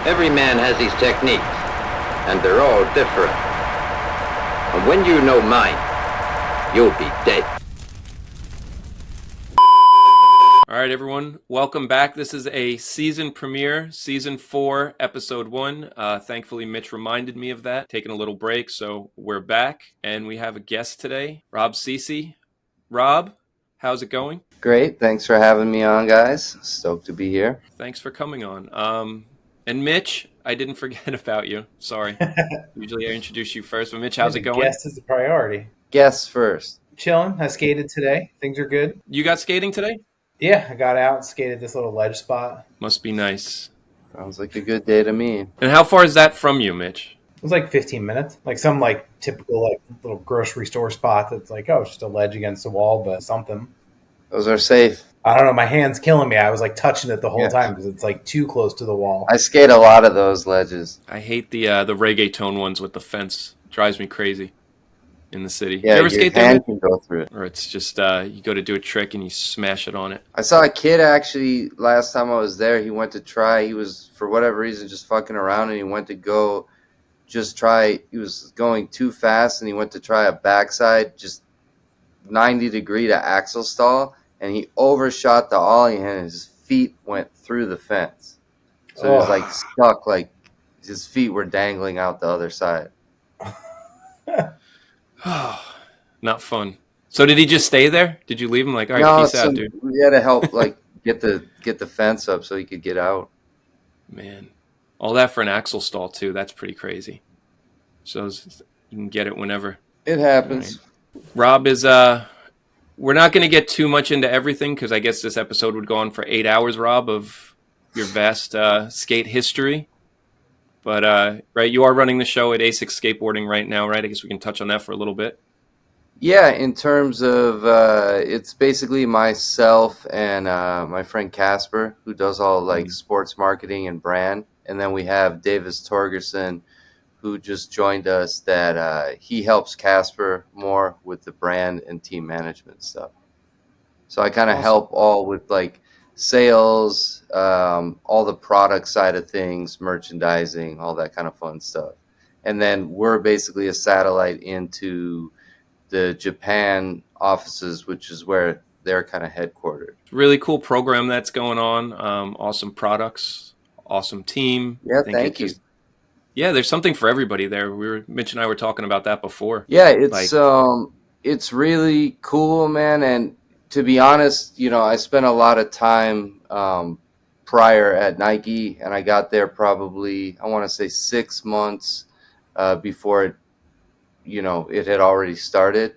Every man has his techniques, and they're all different. And when you know mine, you'll be dead. All right, everyone, welcome back. This is a season premiere, season 4, episode 1. Thankfully, Mitch reminded me of that, taking a little break, so we're back, and we have a guest today, Rob Sissi. Rob, how's it going? Great. Thanks for having me on, guys. Stoked to be here. Thanks for coming on. And Mitch, I didn't forget about you. Sorry. Usually I introduce you first, but Mitch, how's it going? Guest is the priority. Guests first. Chilling. I skated today. Things are good. You got skating today? Yeah, I got out and skated this little ledge spot. Must be nice. Sounds like a good day to me. And how far is that from you, Mitch? It was like 15 minutes. Like some typical little grocery store spot that's like, oh, it's just a ledge against the wall, but something. Those are safe. I don't know. My hand's killing me. I was like touching it the whole time because it's like too close to the wall. I skate a lot of those ledges. I hate the reggaeton ones with the fence. Drives me crazy in the city. Yeah, you ever your skate hand there? can go through it. Or it's just you go to do a trick and you smash it on it. I saw a kid actually last time I was there. He went to try. He was, for whatever reason, just fucking around, and he went to go just try. He was going too fast, and he went to try a backside, just 90-degree to axle stall, and he overshot the ollie, and his feet went through the fence. So he was like stuck, like his feet were dangling out the other side. Not fun. So did he just stay there? Did you leave him like, all right, No, peace out, dude? we had to help like get the fence up so he could get out. Man, all that for an axle stall too. That's pretty crazy. So you can get it whenever. It happens. Right. Rob is we're not going to get too much into everything because I guess this episode would go on for 8 hours, Rob, of your vast skate history. But right, you are running the show at Asics Skateboarding right now, right? I guess we can touch on that for a little bit. Yeah, in terms of it's basically myself and my friend Casper, who does all like sports marketing and brand, and then we have Davis Torgerson, who just joined us. That he helps Casper more with the brand and team management stuff. So I kind of help all with like sales, all the product side of things, merchandising, all that kind of fun stuff. And then we're basically a satellite into the Japan offices, which is where they're kind of headquartered. Really cool program that's going on. Awesome products, awesome team. Yeah, thank you. Yeah, there's something for everybody there. Mitch and I were talking about that before. Yeah, it's really cool, man. And to be honest, I spent a lot of time prior at Nike, and I got there probably, I want to say 6 months before it had already started.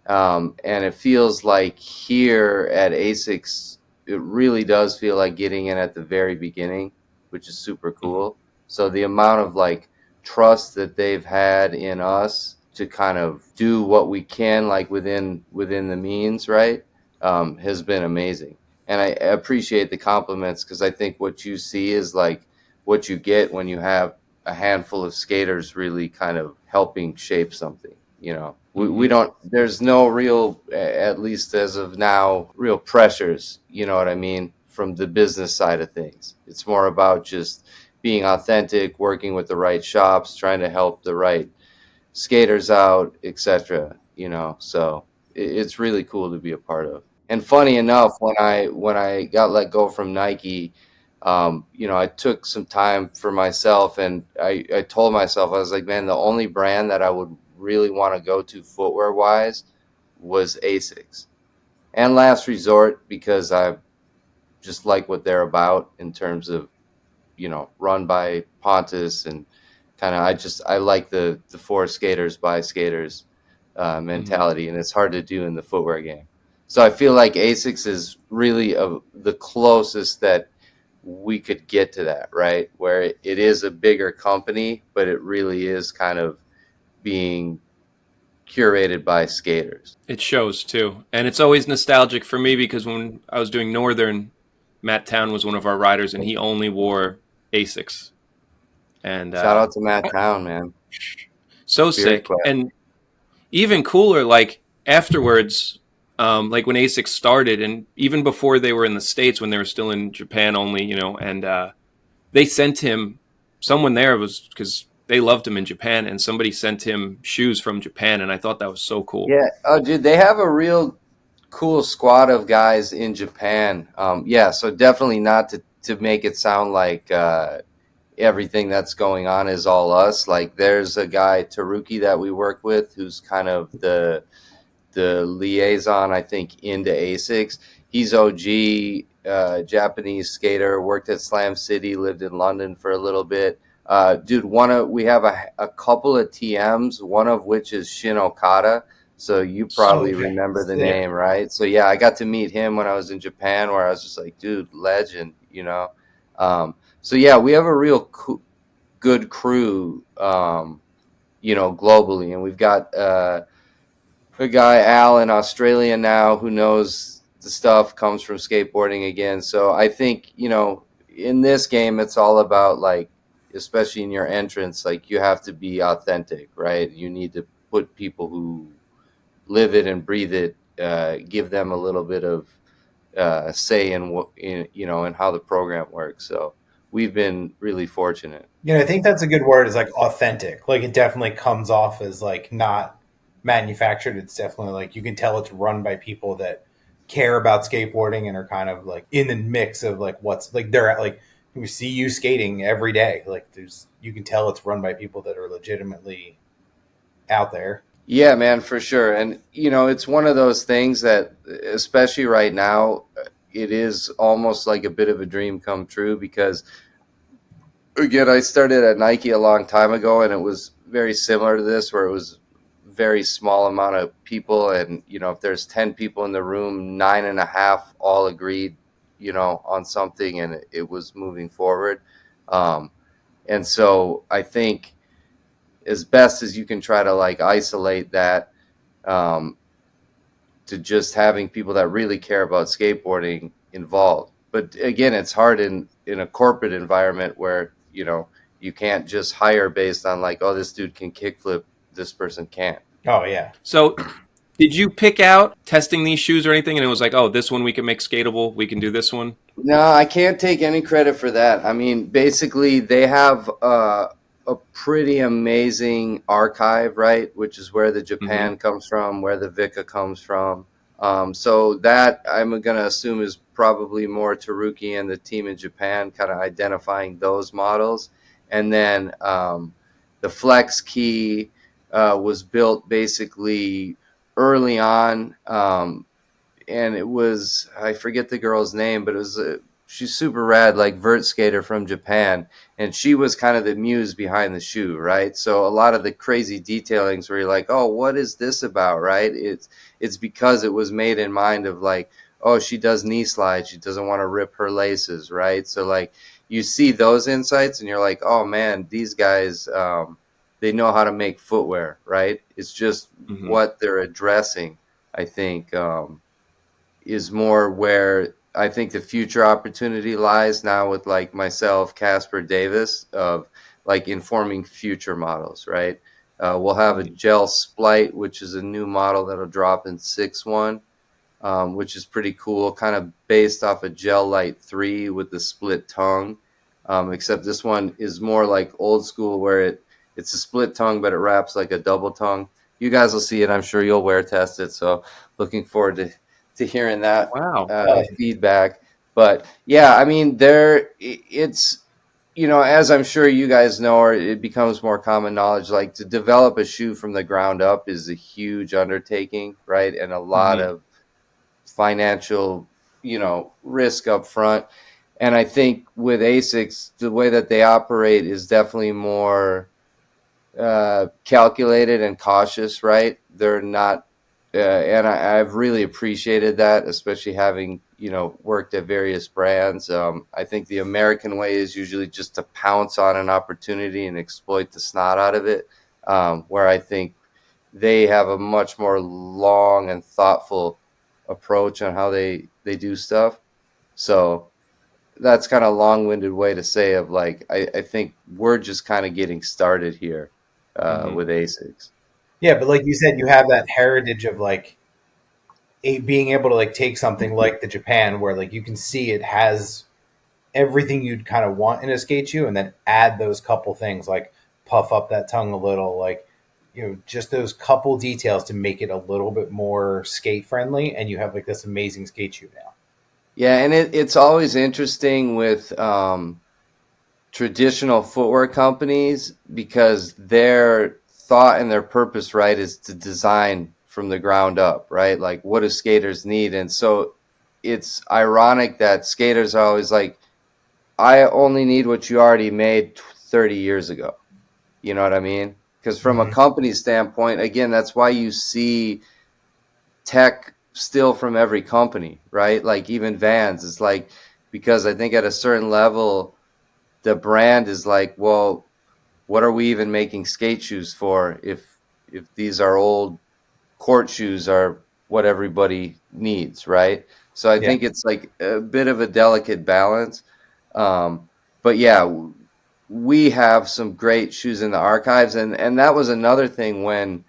And it feels like here at Asics, it really does feel like getting in at the very beginning, which is super cool. So the amount of like trust that they've had in us to kind of do what we can, like within the means, right, has been amazing. And I appreciate the compliments, because I think what you see is like what you get when you have a handful of skaters really kind of helping shape something. We don't, there's no real, at least as of now, real pressures, you know what I mean, from the business side of things. It's more about just being authentic, working with the right shops, trying to help the right skaters out, etc. So it's really cool to be a part of. And funny enough, when I got let go from Nike, I took some time for myself, and I told myself, I was like, man, the only brand that I would really want to go to footwear wise was Asics, and Last Resort, because I just like what they're about in terms of, run by Pontus, and kind of, I like the for skaters by skaters mentality, and it's hard to do in the footwear game. So I feel like Asics is really the closest that we could get to that, right? Where it is a bigger company, but it really is kind of being curated by skaters. It shows too. And it's always nostalgic for me, because when I was doing Northern, Matt Town was one of our riders, and he only wore Asics. And shout out to Matt Town, man. So sick. And even cooler, like afterwards, like when Asics started, and even before they were in the States, when they were still in Japan only, and they sent him someone there was, because they loved him in Japan, and somebody sent him shoes from Japan, and I thought that was so cool. Yeah. Oh, dude, they have a real cool squad of guys in Japan. Yeah. So definitely not to make it sound like everything that's going on is all us. Like there's a guy, Taruki, that we work with, who's kind of the liaison, I think, into Asics. He's OG, Japanese skater, worked at Slam City, lived in London for a little bit. Dude, we have a couple of TMs, one of which is Shin Okada. So you probably remember the name, right? So yeah, I got to meet him when I was in Japan, where I was just like, dude, legend, you know? So yeah, we have a real good crew, you know, globally. And we've got a guy, Al, in Australia now, who knows the stuff, comes from skateboarding again. So I think, you know, in this game, it's all about, like, especially in your entrance, like, you have to be authentic, right? You need to put people who live it and breathe it, give them a little bit of say in you know, in how the program works. So we've been really fortunate. You know, I think that's a good word, is like authentic. Like it definitely comes off as like not manufactured. It's definitely like you can tell it's run by people that care about skateboarding and are kind of like in the mix of like what's like they're at, like we see you skating every day. Like you can tell it's run by people that are legitimately out there. Yeah, man, for sure. And, you know, it's one of those things that, especially right now, it is almost like a bit of a dream come true because, again, I started at Nike a long time ago, and it was very similar to this, where it was very small amount of people. And, you know, if there's 10 people in the room, 9.5 all agreed, you know, on something, and it was moving forward. And so I think, as best as you can try to like isolate that to just having people that really care about skateboarding involved. But again, it's hard in a corporate environment where, you know, you can't just hire based on like, oh, this dude can kickflip, this person can't. Oh, yeah. So did you pick out testing these shoes or anything, and it was like, oh, this one we can make skatable, we can do this one? No, I can't take any credit for that. I mean, basically, they have a pretty amazing archive, right? Which is where the Japan comes from, where the Vika comes from. So that I'm going to assume is probably more Taruki and the team in Japan kind of identifying those models. And then the Flex Key was built basically early on. And it was, I forget the girl's name, but it was she's super rad, like vert skater from Japan, and she was kind of the muse behind the shoe, right? So a lot of the crazy detailings where you're like, oh, what is this about, right? It's because it was made in mind of like, oh, she does knee slides, she doesn't want to rip her laces, right? So like you see those insights and you're like, oh man, these guys, they know how to make footwear, right? It's just what they're addressing, I think, is more where I think the future opportunity lies now with like myself, Casper Davis, of like informing future models, right? We'll have a gel splite, which is a new model that'll drop in 6.1, which is pretty cool, kind of based off of Gel Light 3 with the split tongue, except this one is more like old school where it's a split tongue, but it wraps like a double tongue. You guys will see it. I'm sure you'll wear test it. So looking forward to hearing that feedback. But yeah, I mean, it's, you know, as I'm sure you guys know, or it becomes more common knowledge, like to develop a shoe from the ground up is a huge undertaking, right? And a lot of financial, you know, risk up front. And I think with Asics, the way that they operate is definitely more calculated and cautious, right? They're not, and I've really appreciated that, especially having, you know, worked at various brands. I think the American way is usually just to pounce on an opportunity and exploit the snot out of it, where I think they have a much more long and thoughtful approach on how they do stuff. So that's kind of a long-winded way to say of like, I think we're just kind of getting started here with Asics. Yeah, but like you said, you have that heritage of like being able to like take something like the Japan, where like you can see it has everything you'd kind of want in a skate shoe, and then add those couple things like puff up that tongue a little, like, you know, just those couple details to make it a little bit more skate friendly, and you have like this amazing skate shoe now. Yeah, and it's always interesting with traditional footwear companies because their thought and their purpose, right, is to design from the ground up, right? Like, what do skaters need? And so it's ironic that skaters are always like, I only need what you already made 30 years ago. You know what I mean? Because from a company standpoint, again, that's why you see tech still from every company, right? Like even Vans is like, because I think at a certain level, the brand is like, well, what are we even making skate shoes for if these are old court shoes are what everybody needs, right? So I think it's like a bit of a delicate balance. But yeah, we have some great shoes in the archives, and that was another thing when,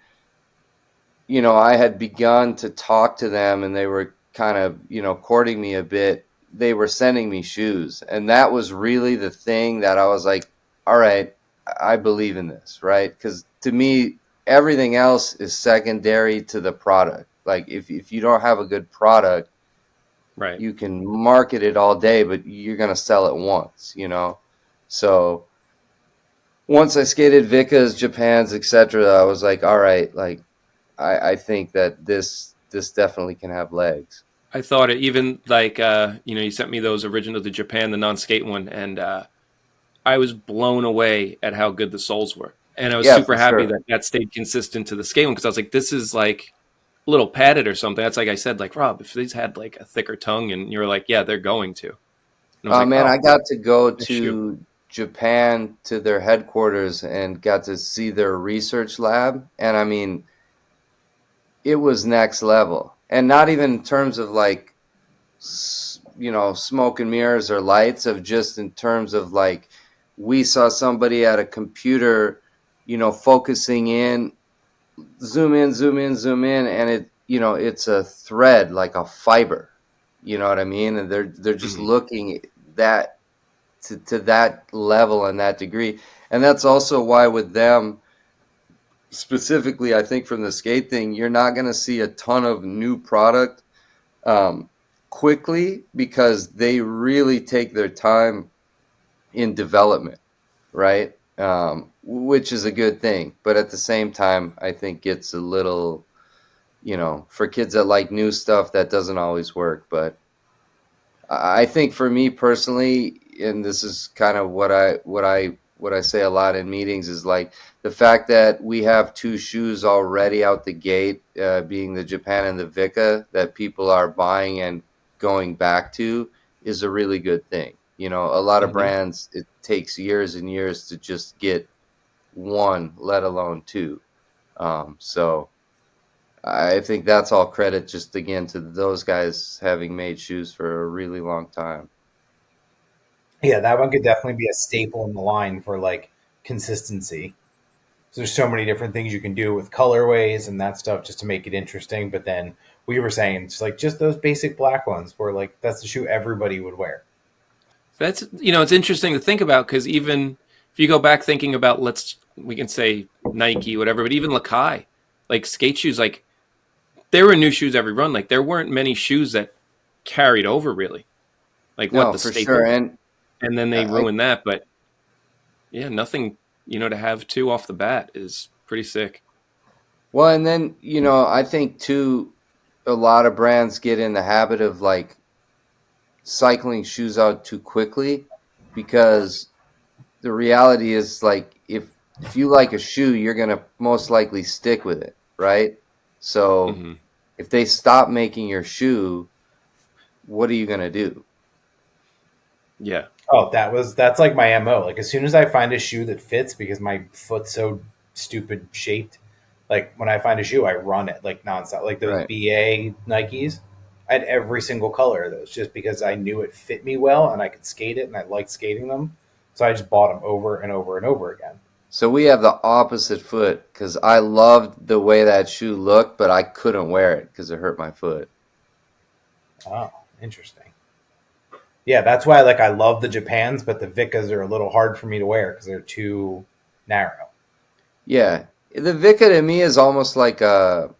you know, I had begun to talk to them and they were kind of, you know, courting me a bit. They were sending me shoes, and that was really the thing that I was like, all right, I believe in this, right? Because to me, everything else is secondary to the product. Like if you don't have a good product, Right. you can market it all day, but you're going to sell it once, you know? So once I skated Vica's, Japan's, etc., I was like, all right, like I think that this definitely can have legs. I thought it even like, you know, you sent me those original to Japan, the non-skate one, and I was blown away at how good the soles were. And I was Yeah, super for happy sure. that that stayed consistent to the skate one because I was like, this is like a little padded or something. That's like I said, like, Rob, if these had like a thicker tongue, and you're like, yeah, they're going to. And I was like, Man, oh, I got to go nice shoe. to Japan to their headquarters and got to see their research lab. And I mean, it was next level. And not even in terms of like, you know, smoke and mirrors or lights, of just in terms of like, we saw somebody at a computer, you know, focusing in, zoom in, zoom in, zoom in. And it, you know, it's a thread, like a fiber, you know what I mean? And they're just Mhm. looking that to that level and that degree. And that's also why with them specifically, I think from the skate thing, you're not going to see a ton of new product um, quickly because they really take their time in development, right? Which is a good thing. But at the same time, I think it's a little, you know, for kids that like new stuff, that doesn't always work. But I think for me personally, and this is kind of what I say a lot in meetings, is like the fact that we have two shoes already out the gate, being the Japan and the Vika, that people are buying and going back to, is a really good thing. You know, a lot of Mhm. brands, it takes years and years to just get one, let alone two. So I think that's all credit just again to those guys having made shoes for a really long time. Yeah, that one could definitely be a staple in the line for like consistency. So there's so many different things you can do with colorways and that stuff just to make it interesting. But then we were saying it's like just those basic black ones where like that's the shoe everybody would wear. That's, you know, it's interesting to think about because even if you go back thinking about, we can say Nike, whatever, but even Lakai, like skate shoes, like there were new shoes every run. Like there weren't many shoes that carried over really. Like what No, the for sure. staple, And and then they I ruined that. But yeah, nothing, you know, to have two off the bat is pretty sick. well, and then, you know, I think too, a lot of brands get in the habit of like cycling shoes out too quickly because the reality is like if you like a shoe, you're gonna most likely stick with it, right? So Hmm. if they stop making your shoe, what are you gonna do? Yeah. Oh, that's like my MO. Like as soon as I find a shoe that fits because my foot's so stupid shaped, like when I find a shoe, I run it like nonstop. Like those Right. BA Nikes, I had every single color of those just because I knew it fit me well and I could skate it and I liked skating them. So I just bought them over and over and over again. So we have the opposite foot because I loved the way that shoe looked, but I couldn't wear it because it hurt my foot. Oh, interesting. Yeah, that's why like I love the Japans, but the Vicas are a little hard for me to wear because they're too narrow. Yeah, the Vika to me is almost not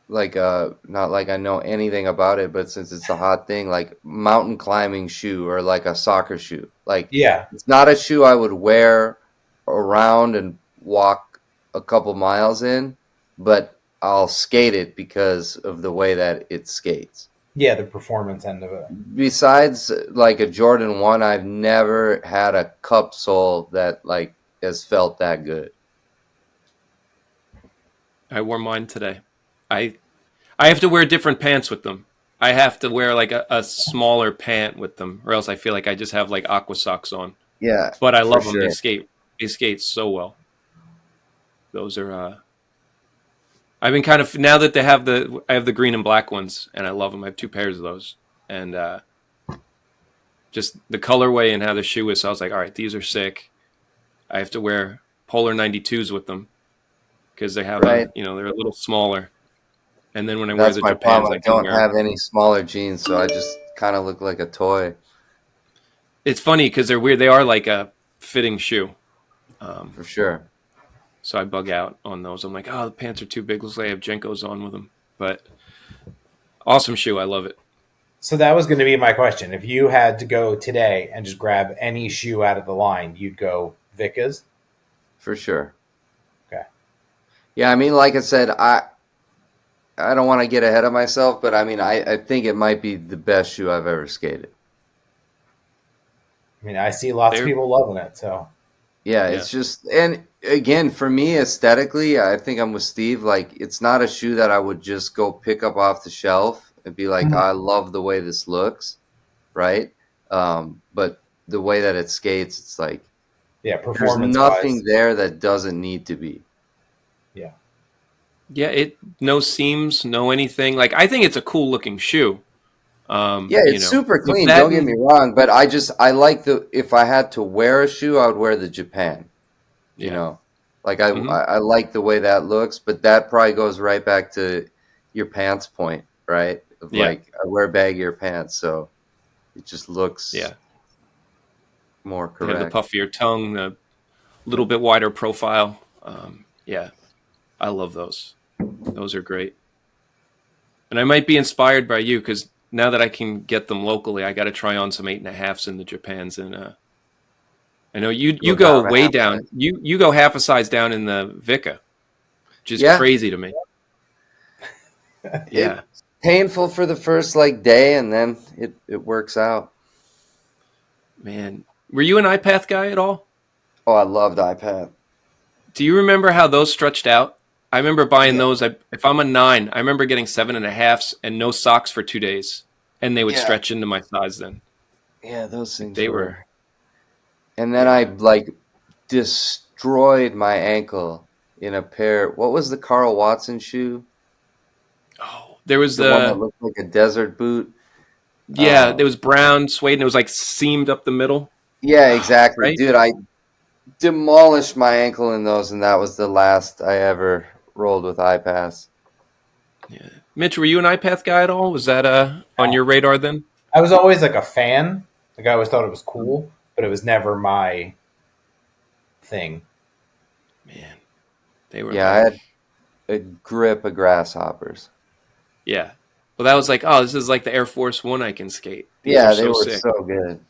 like I know anything about it, but since it's a hot thing, like mountain climbing shoe or like a soccer shoe. Like Yeah, it's not a shoe I would wear around and walk a couple miles in, but I'll skate it because of the way that it skates. yeah, the performance end of it. Besides like a Jordan 1, I've never had a cup sole that like has felt that good. I wore mine today. I I have to wear different pants with them. I have to wear like a smaller pant with them, or else I feel like I just have like aqua socks on. Yeah, But I for love them. They sure. skate. They skate so well. Those are. I've been kind of now that they have the. I have the green and black ones, and I love them. I have two pairs of those, and just the colorway and how the shoe is. So I was like, all right, these are sick. I have to wear Polar 92s with them because they have Right. they're a little smaller. And then when I wear That's the my Japans, problem. I I can don't wear. have any smaller jeans, so I just kind of look like a toy. It's funny because they're weird. They are like a fitting shoe. For sure. So I bug out on those. I'm like, oh, the pants are too big. Looks like I have Jenkos on with them. But awesome shoe. I love it. So that was going to be my question. If you had to go today and just grab any shoe out of the line, you'd go Vicas? For sure. Okay. Yeah, I mean, like I said, I don't want to get ahead of myself, but I mean, I think it might be the best shoe I've ever skated. I mean, I see lots of They're- people loving it. So Yeah, it's just, and again, for me, aesthetically, I think I'm with Steve. Like, it's not a shoe that I would just go pick up off the shelf and be like, I love the way this looks, right? But the way that it skates, it's like, yeah, there's performance nothing wise. there that doesn't need to be. Yeah. Yeah, no seams, no anything. Like I think it's a cool looking shoe. Yeah, it's super With clean. that Don't get me and- wrong, but I like if I had to wear a shoe, I would wear the Japan. You Yeah. know, like Mhm. I like the way that looks, but that probably goes right back to your pants point, right? Of Yeah. like I wear baggier pants, so it just looks Yeah. more They have the correct. puffier tongue, the little bit wider profile. Yeah, I love those. Those are great. And I might be inspired by you because now that I can get them locally, I got to try on some 8.5s in the Japans. And I know you Go go down a way half down. size. You go half a size down in the Vika, which is Yeah. crazy to me. Yeah. It's painful for the first like day, and then it works out. Man, were you an iPath guy at all? Oh, I loved iPad. Do you remember how those stretched out? I remember buying Yeah. those. If I'm a 9, I remember getting 7.5s and no socks for 2 days, and they would Yeah. stretch into my size. Then Yeah, those things they were. were. And then I like destroyed my ankle in a pair. What was the Carl Watson shoe? Oh, there was The one that the looked like a desert boot. yeah. There was brown suede, and it was like seamed up the middle. Yeah, exactly. Right? Dude, I demolished my ankle in those, and that was the last I ever rolled with iPass. Yeah. Mitch, were you an iPath guy at all? Was that on your radar then? I was always like a fan. Like I always thought it was cool, but it was never my thing. Man, they were. Yeah, I like, had a grip of grasshoppers. yeah. Well, that was like, oh, this is like the Air Force One I can skate. These Yeah, are they so were sick. so good.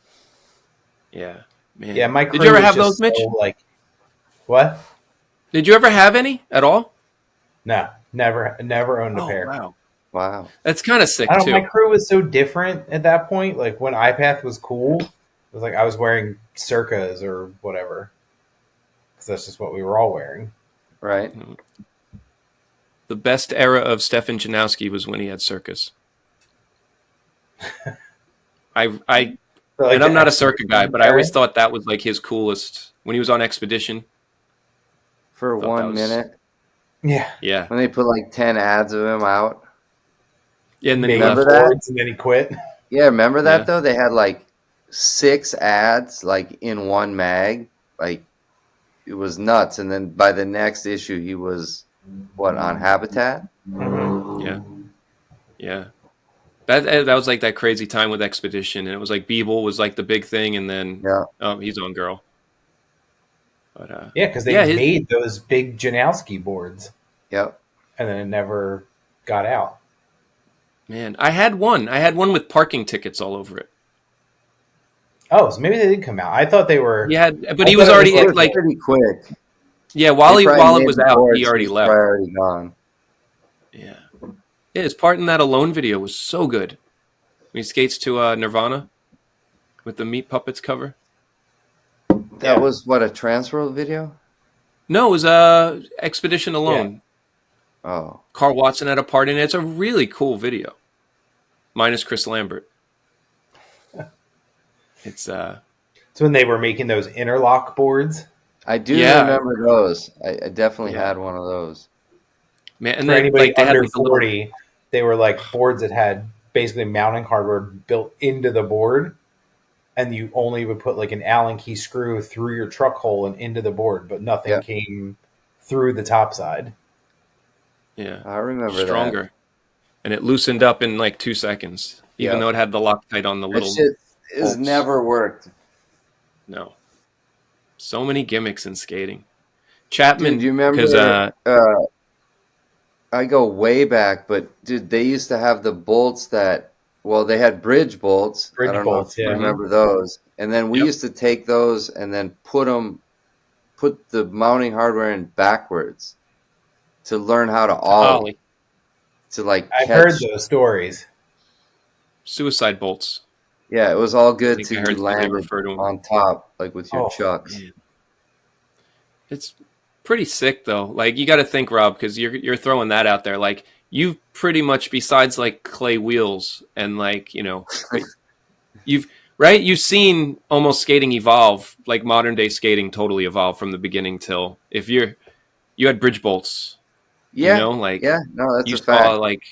Yeah, man. Yeah, my crew Did you ever was have just those, Mitch? so, like what? Did you ever have any at all? No, never owned a pair. Wow. Wow. That's kind of sick I don't too. know. My crew was so different at that point. Like when iPath was cool, it was like I was wearing Circas or whatever, because that's just what we were all wearing. Right? The best era of Stefan Janowski was when he had Circus. I So, like, and I'm the not a Expedition Circa guy, but I era? always thought that was like his coolest when he was on Expedition. For Thought that 1 was- minute. Yeah, Yeah, When they put like 10 ads of him out. yeah, and then he Making left. Remember that? boards and then he quit. Yeah, remember that Yeah. though? They had like 6 ads like in one mag. Like it was nuts. And then by the next issue he was on Habitat? Mhm. Yeah, yeah. That was like that crazy time with Expedition, and it was like Beeble was like the big thing, and then he's on girl. But Yeah, because they made those big Janowski boards. Yep. And then it never got out. Man, I had one. I had one with parking tickets all over it. Oh, so maybe they did come out. I thought they were. Yeah, but he was already like pretty quick. Yeah, while it was out, he already left. Already gone. Yeah. Yeah, his part in that Alone video was so good. When he skates to Nirvana with the Meat Puppets cover. That was what, a Transworld video? No, it was Expedition Alone. Yeah. Oh. Carl Watson had a part in it. It's a really cool video. Minus Chris Lambert. It's So when they were making those interlock boards. I do remember those. I definitely had one of those. Man, and for then, anybody they under had 40, they were like boards that had basically mounting hardware built into the board, and you only would put like an Allen key screw through your truck hole and into the board, but nothing came through the top side. Yeah, I remember stronger, that. And it loosened up in like 2 seconds, even though it had the Loctite on the little. That shit has never worked. No, so many gimmicks in skating. Chapman, do you remember? I go way back, but dude, they used to have the bolts that. Well, they had bridge bolts. I don't know if you remember those. And then we used to take those and then put the mounting hardware in backwards to learn how to ollie. To like I've heard those stories. Suicide bolts. Yeah, it was all good to be landed on top, like with your chucks. Man. It's pretty sick though. Like you got to think, Rob, because you're throwing that out there. Like you've pretty much, besides like clay wheels and like you've seen almost skating evolve, like modern day skating totally evolve from the beginning till you had bridge bolts. Yeah, no, that's you a fact. Saw, like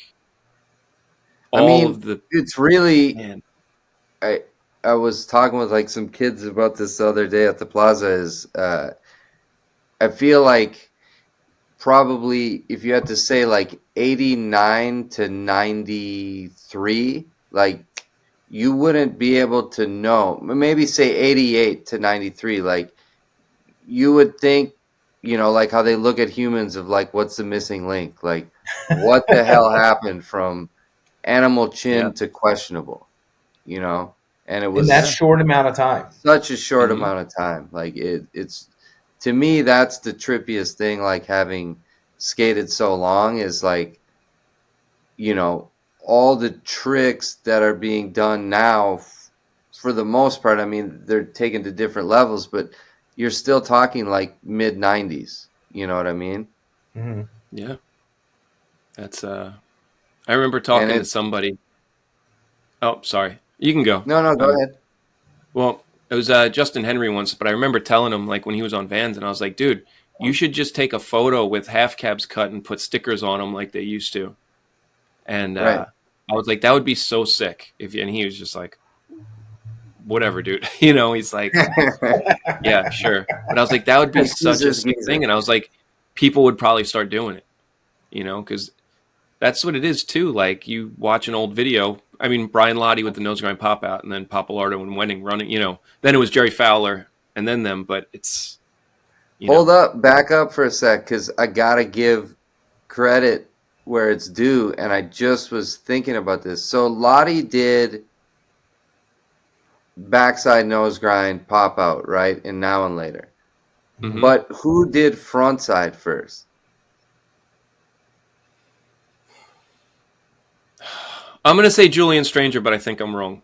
of the. It's really. Man. I was talking with like some kids about this the other day at the plaza. I feel like probably if you had to say like 89 to 93, like you wouldn't be able to know. Maybe say 88 to 93, like you would think, like how they look at humans of like, what's the missing link? Like what the hell happened from animal chin to questionable, and it was in that short amount of time. Such a short amount of time. Like it's to me, that's the trippiest thing. Like having skated so long is like, all the tricks that are being done now. For the most part, I mean, they're taken to different levels, but you're still talking like mid 90s. You know what I mean? Mm-hmm. Yeah. That's I remember talking to somebody. Oh, sorry. You can go. No, go ahead. Well, it was Justin Henry once, but I remember telling him like when he was on Vans, and I was like, dude, you should just take a photo with half cabs cut and put stickers on them like they used to. And I was like, that would be so sick. And he was just like, whatever, dude. He's like, yeah, sure. But I was like, that would be such a sick thing. And I was like, people would probably start doing it, because that's what it is too. Like you watch an old video. I mean, Brian Lottie with the nose grind pop out, and then Papalardo and Wenning running. Then it was Jerry Fowler, and then them. But it's hold up, back up for a sec, because I gotta give credit where it's due, and I just was thinking about this. So Lottie did backside nose grind pop out, right, in Now and Later. Mm-hmm. But who did frontside first? I'm going to say Julian Stranger, but I think I'm wrong.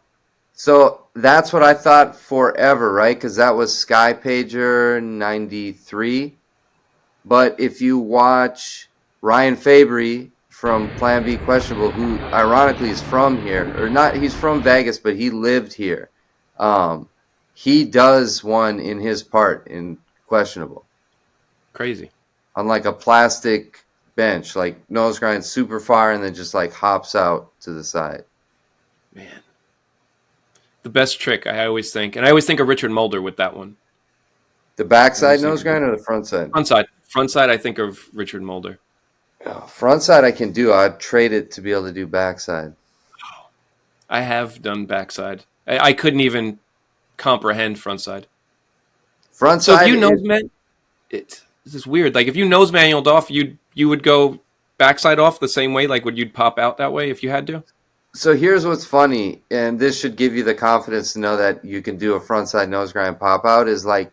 So that's what I thought forever, right? Because that was Sky Pager 93. But if you watch Ryan Fabry from Plan B Questionable, who ironically is from here, or not, he's from Vegas, but he lived here. He does one in his part in Questionable. Crazy. On like a plastic bench, like nose grind super far, and then just like hops out to the side. Man, the best trick I always think of Richard Mulder with that one. The backside nose grind or the front side? Front side. I think of Richard Mulder. Front side I can do. I'd trade it to be able to do backside. I have done backside. I couldn't even comprehend frontside. So if Frontside, you nose man, this is weird. Like if you nose manualed off, you would go backside off the same way. Like would you pop out that way if you had to? so here's what's funny, and this should give you the confidence to know that you can do a frontside nose grind pop out. Is like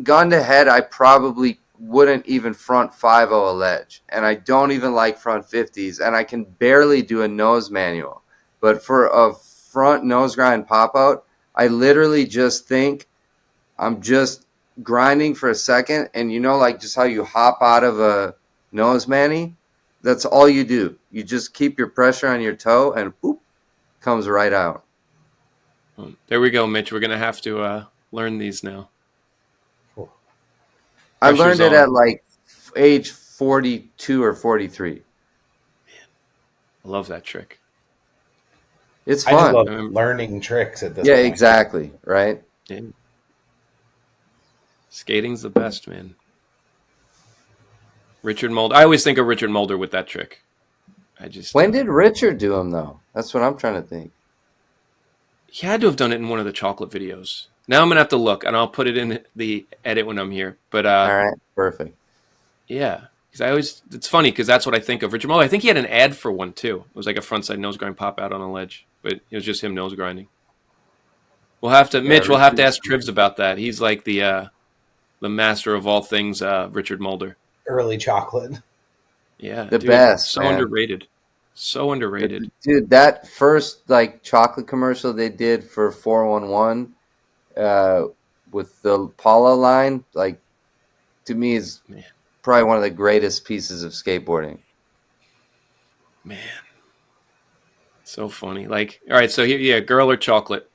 gun to head, I probably wouldn't even front 5 a ledge, and I don't even like front 50s, and I can barely do a nose manual. But for a front nose grind pop out, I literally just think I'm just grinding for a second, and like just how you hop out of a nose mani, that's all you do. You just keep your pressure on your toe, and boop, comes right out. There we go, Mitch. We're gonna have to learn these now. I learned it on. at like age 42 or 43. I love that trick. It's I just fun. love learning tricks at this Yeah, point. exactly. Right. Yeah. Skating's the best, man. Richard Mulder. I always think of Richard Mulder with that trick. When did Richard do them though? That's what I'm trying to think. He had to have done it in one of the chocolate videos. Now I'm gonna have to look, and I'll put it in the edit when I'm here. But all right, perfect. Yeah, because it's funny because that's what I think of Richard Mulder. I think he had an ad for one too. It was like a frontside nose grind pop out on a ledge, but it was just him nose grinding. We'll have to, Mitch. We'll have to ask Trivs about that. He's like the master of all things, Richard Mulder. Early chocolate. Yeah, the best. So man. Underrated. So underrated, dude. That first like chocolate commercial they did for 411, with the Paula line, like to me is probably one of the greatest pieces of skateboarding. Man, so funny. Like, all right, so here, yeah, girl or chocolate?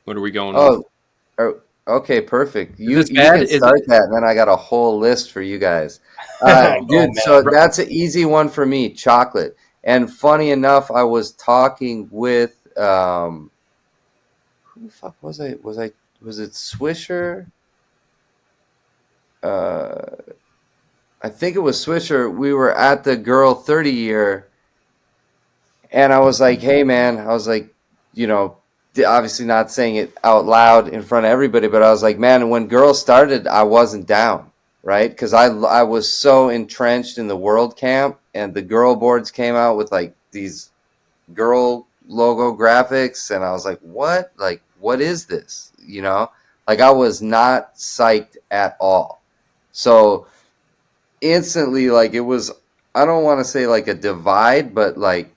What are we going with? Okay, perfect. You bad? can start that, and then I got a whole list for you guys. Dude, so that's an easy one for me, chocolate. And funny enough, I was talking with who the fuck was I? Was it Swisher? I think it was Swisher. We were at the Girl 30 year, and I was like, "Hey, man," I was like, obviously not saying it out loud in front of everybody, but I was like, "Man, when Girl started, I wasn't down." Right? Because I was so entrenched in the world camp, and the girl boards came out with like these girl logo graphics, and I was like, what? Like, what is this? Like I was not psyched at all. So instantly, like it was, I don't want to say like a divide, but like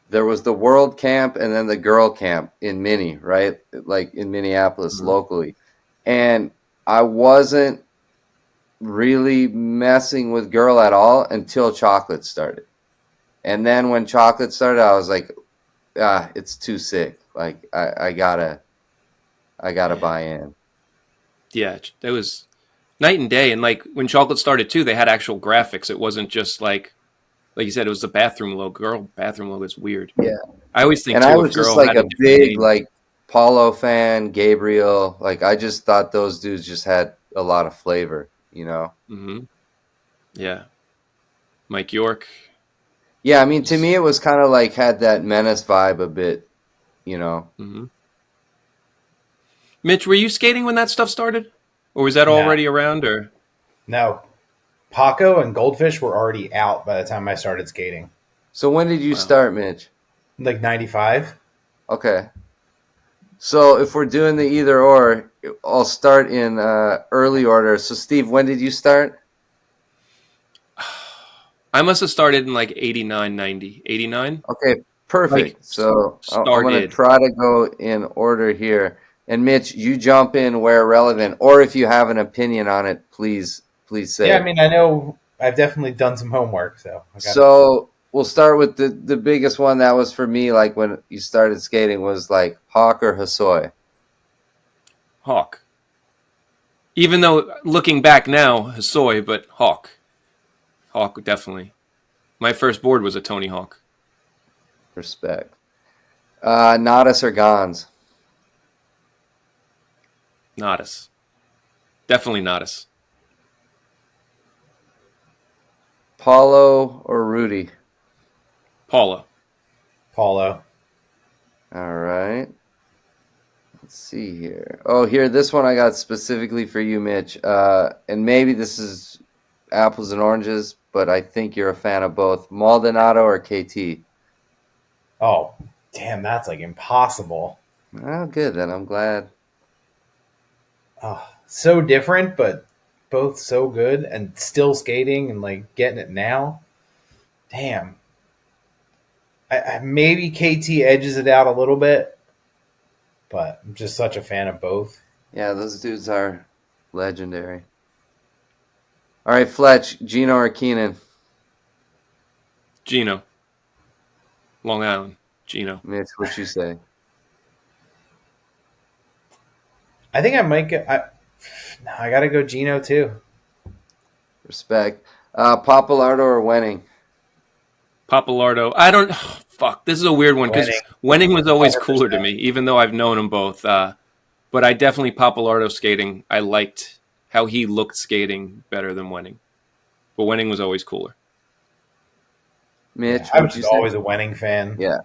there was the world camp and then the girl camp in Mini, right? Like in Minneapolis locally. And I wasn't really messing with girl at all until chocolate started. And then when chocolate started, I was like, it's too sick. Like I gotta buy in. Yeah, it was night and day. And like when chocolate started too, they had actual graphics. It wasn't just like you said, it was the bathroom logo. Girl bathroom logo is weird. Yeah. I always think and too, I was just like a big name. like Paulo fan, Gabriel. Like I just thought those dudes just had a lot of flavor, Mm-hmm. Yeah. Mike York. Yeah, I mean, to me, it was kind of like had that Menace vibe a bit, Mm-hmm. Mitch, were you skating when that stuff started? Or was that already around? Or no, Paco and Goldfish were already out by the time I started skating. So when did you start, Mitch? Like 95. Okay. So if we're doing the either or, I'll start in early order. So Steve, when did you start? I must have started in like 89, 90. 89? Okay, perfect. Like, so I'm going to try to go in order here. And Mitch, you jump in where relevant, or if you have an opinion on it, please say. Yeah, I mean, I know I've definitely done some homework, so we'll start with the biggest one that was for me, like when you started skating, was like Hawk or Hosoi. Hawk. Even though looking back now, Hosoi, but Hawk. Hawk, definitely. My first board was a Tony Hawk. Respect. Nodus or Gons? Nodus. Definitely Nodus. Paulo or Rudy? Paulo. Paulo. All right. Let's see here. Oh, here, this one I got specifically for you, Mitch. And maybe this is apples and oranges, but I think you're a fan of both. Maldonado or KT? Oh, damn, that's like impossible. Oh, good. Then I'm glad. Oh, so different, but both so good and still skating and like getting it now. Damn. I maybe KT edges it out a little bit, but I'm just such a fan of both. Yeah, those dudes are legendary. All right, Fletch, Gino or Keenan? Gino. Long Island. Gino. Mitch, what you say? I think I might get. I gotta go Gino too. Respect. Papalardo or Wenning? Papalardo. I don't. Fuck. This is a weird one because Wenning was always cooler to 100%. me, even though I've known them both. But I definitely Papalardo skating. I liked how he looked skating better than Wenning. But Wenning was always cooler. Mitch, I was what'd you just say? always a Wenning fan. Yeah.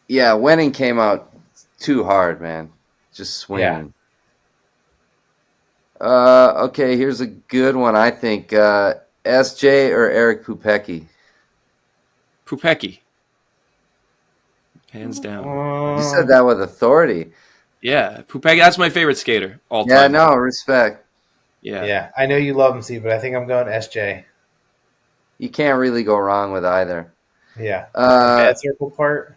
Yeah, Wenning came out too hard, man. Just swinging. Okay, here's a good one, I think. SJ or Eric Pupecki? Pupecki. Hands down. You said that with authority. Yeah. Pupecki. That's my favorite skater all Yeah, time. no, respect. Yeah. Yeah, I know you love him, Steve, but I think I'm going SJ. You can't really go wrong with either. Yeah. Uh, Bad circle part.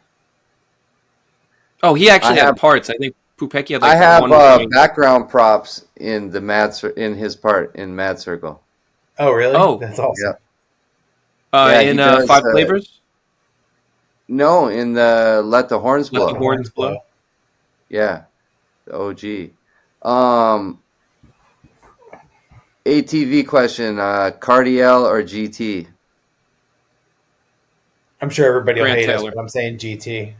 Oh, he actually I had have- parts. I think Pupecki had I like have one point. background props in the in his part in Mad Circle. Oh, really? Oh. That's awesome. Yeah, he in does, Five Flavors? No, in the Let the Horns Blow. Let the Horns Blow. Yeah, the OG. ATV question: Cardiel or GT? I'm sure everybody will Grant hate Taylor. us, but I'm saying GT.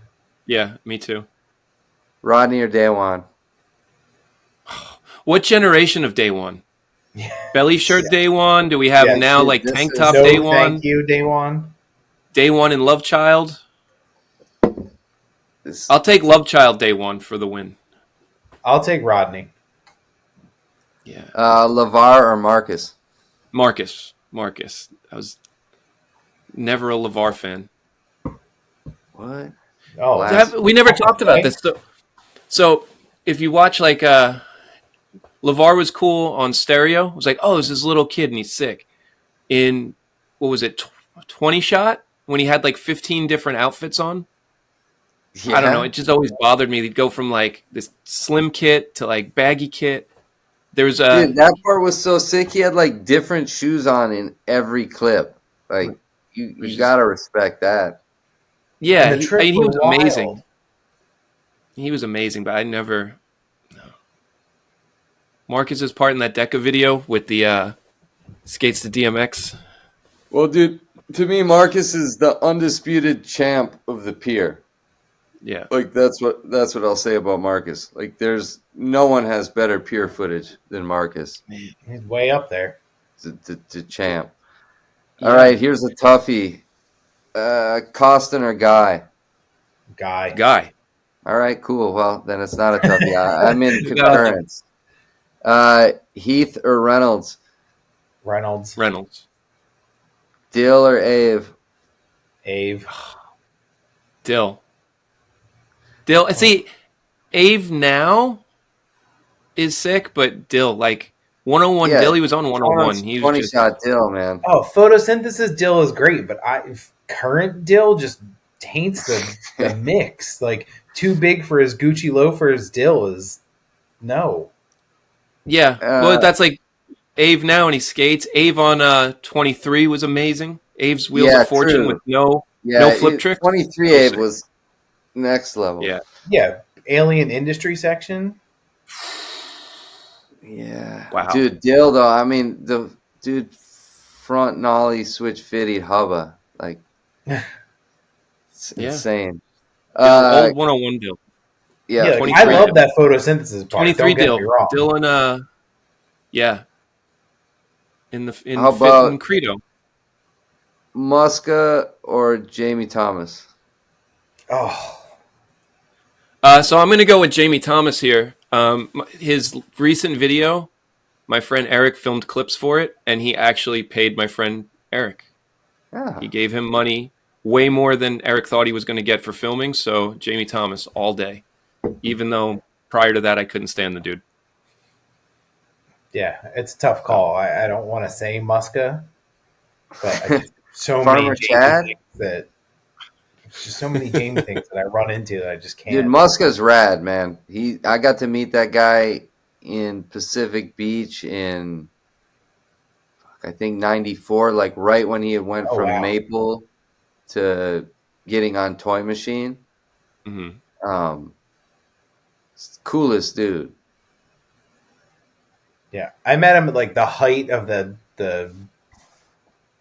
Yeah, me too. Rodney or Day One? What generation of Day One? Yeah. Belly shirt Day One? Do we have Yeah, now dude, like this tank is- top No, Day One? thank you, Day One. Day One and Love Child? This, I'll take Love Child Day One for the win. I'll take Rodney. Yeah. LeVar or Marcus? Marcus. I was never a LeVar fan. What? Oh, Last- We never talked about this. So if you watch like LeVar was cool on stereo. It was like, oh, there's this little kid and he's sick. In what was it, 20 shot when he had like 15 different outfits on. Yeah. I don't know. It just always bothered me. He'd go from like this slim kit to like baggy kit. There's a Dude, that part was so sick. He had like different shoes on in every clip. Like you gotta respect that. yeah. And the trick He was was wild. amazing. He was amazing, but I never. No. Marcus's part in that Deca video with the skates to DMX. Well, dude, to me, Marcus is the undisputed champ of the pier. Yeah. Like that's what I'll say about Marcus. Like there's no one has better pier footage than Marcus. he's way up there. To champ. Yeah. All right, here's a toughie. Costin or Guy? Guy. All right, cool. Well, then it's not a toughie. I'm in Gotcha. concurrence. Heath or Reynolds? Reynolds. Dill or Ave? Ave. Dill. See, Ave now is sick, but Dill, like 101 Yeah, Dill, he was on 101. He was 20 just, shot Dill, man. Oh, photosynthesis Dill is great, but current Dill just taints the mix. Like too big for his Gucci loafers. Dill is no. yeah. Well, that's like Ave now, and he skates. Ave on 23 was amazing. Ave's Wheels of Fortune true. with no flip trick. 23 So Ave sick. was next level. Yeah. Yeah, alien industry section. Yeah. Wow. Dude, Dill though, I mean the dude front nollie switch fitty hubba. Like it's Yeah. insane. Old 101 Dill. Yeah, like, 23 I love Dill. that photosynthesis part. 23 Don't get Dill. me wrong. Dill and yeah. In How Fit about- and Credo. Muska or Jamie Thomas? Oh, So I'm going to go with Jamie Thomas here. His recent video, my friend Eric filmed clips for it, and he actually paid my friend Eric. Yeah. He gave him money, way more than Eric thought he was going to get for filming. So Jamie Thomas all day, even though prior to that I couldn't stand the dude. Yeah, it's a tough call. I don't want to say Muska, but I just so Farmer many Chad? Jamie things that there's just so many Jamie things that I run into that I just can't. Dude, Muska's rad, man. I got to meet that guy in Pacific Beach in, I think, 94, like right when he had went Oh, from wow. Maple to getting on Toy Machine. Mm-hmm. Coolest dude. Yeah, I met him at like the height of the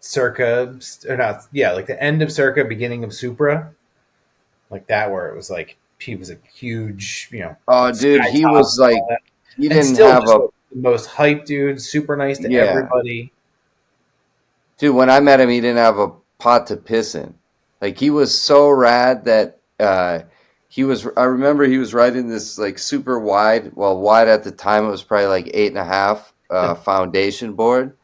Circa, or not? Yeah, like the end of Circa, beginning of Supra, like that, where it was like he was a huge, Oh, dude, sky he top was and like, all that. he And didn't still have just a, like, the most hyped dude, super nice to Yeah. everybody. dude, when I met him, he didn't have a pot to piss in. Like, he was so rad that I remember he was riding this like super wide, well, wide at the time, it was probably like 8.5 foundation board.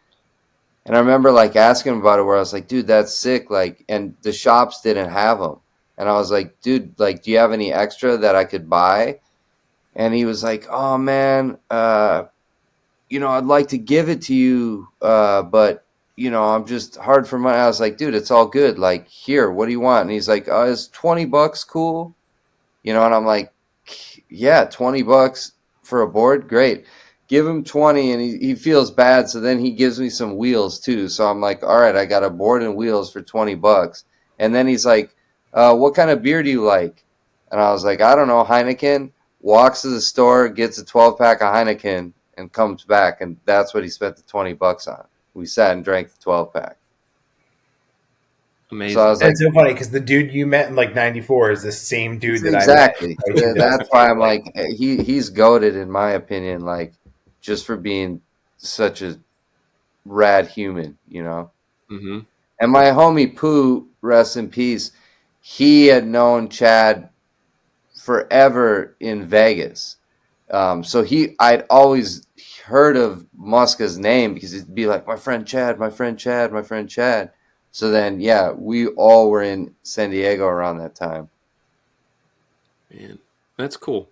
And I remember like asking him about it, where I was like, dude, that's sick. Like, and the shops didn't have them. And I was like, dude, like, do you have any extra that I could buy? And he was like, oh man, I'd like to give it to you, but I'm just hard for money. I was like, dude, it's all good. Like, here, what do you want? And he's like, is $20 cool? And I'm like, yeah, $20 for a board, great. Give him 20, and he feels bad, so then he gives me some wheels too. So I'm like, all right, I got a board and wheels for $20. And then he's like, what kind of beer do you like? And I was like, I don't know, Heineken. Walks to the store, gets a 12-pack of Heineken, and comes back, and that's what he spent the $20 on. We sat and drank the 12-pack. Amazing. So I was like, It's so funny because the dude you met in like '94 is the same dude that exactly. I met. Yeah, that's why I'm like, he's goated in my opinion, like, just for being such a rad human, Mm-hmm. And my homie Pooh, rest in peace, he had known Chad forever in Vegas. So I'd always heard of Muska's name because it'd be like, my friend Chad, my friend Chad, my friend Chad. So then, yeah, we all were in San Diego around that time. Man, that's cool.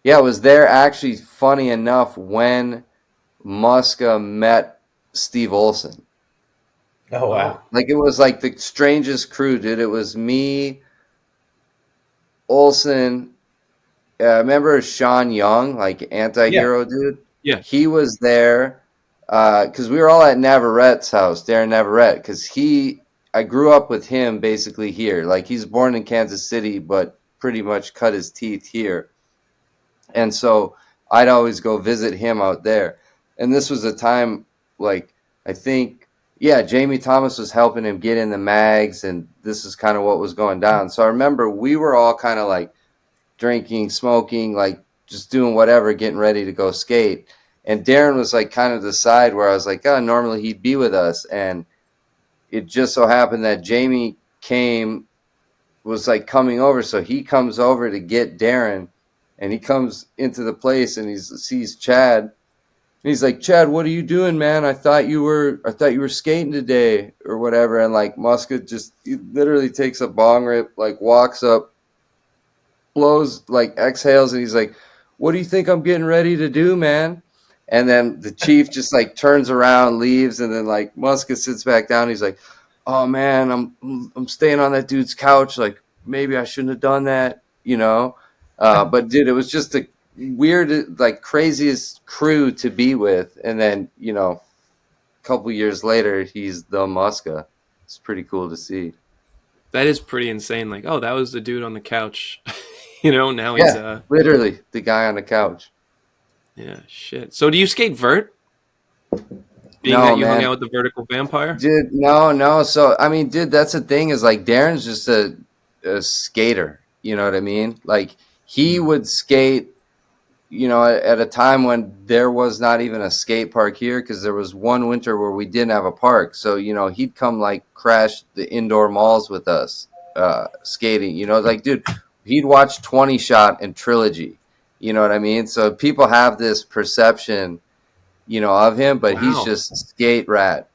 Yeah, it was there actually, funny enough, when Muska met Steve Olson. Oh wow! Like, it was like the strangest crew, dude. It was me, Olson. Remember Sean Young, like anti-hero dude? Yeah. He was there because we were all at Navarrette's house, Darren Navarrette, because I grew up with him basically here. Like, he's born in Kansas City, but pretty much cut his teeth here. And so I'd always go visit him out there. And this was a time, like, I think, yeah, Jamie Thomas was helping him get in the mags, and this is kind of what was going down. So I remember we were all kind of like drinking, smoking, like just doing whatever, getting ready to go skate. And Darren was like kind of the side where I was like, oh, normally he'd be with us. And it just so happened that Jamie was like coming over. So he comes over to get Darren, and he comes into the place and he sees Chad. And he's like, Chad, what are you doing, man? I thought you were skating today or whatever. And like Muska he literally takes a bong rip, like walks up, blows, like exhales, and he's like, what do you think I'm getting ready to do, man? And then the chief just like turns around, leaves, and then like Muska sits back down. He's like, oh man, I'm staying on that dude's couch. Like, maybe I shouldn't have done that, but dude, it was just a weird, like, craziest crew to be with. And then, a couple years later, he's the Muska. It's pretty cool to see. That is pretty insane. Like, oh, that was the dude on the couch. Now he's literally the guy on the couch. Yeah, shit. So do you skate vert? Being No, that you man. hung out with the vertical vampire? Dude, no. So, I mean, dude, that's the thing is, like, Darren's just a skater. You know what I mean? Like, he would skate, at a time when there was not even a skate park here, because there was one winter where we didn't have a park. So, he'd come, like, crash the indoor malls with us skating. Like, dude, he'd watch 20 Shot and Trilogy. You know what I mean? So people have this perception, of him, but he's Wow. just skate rat.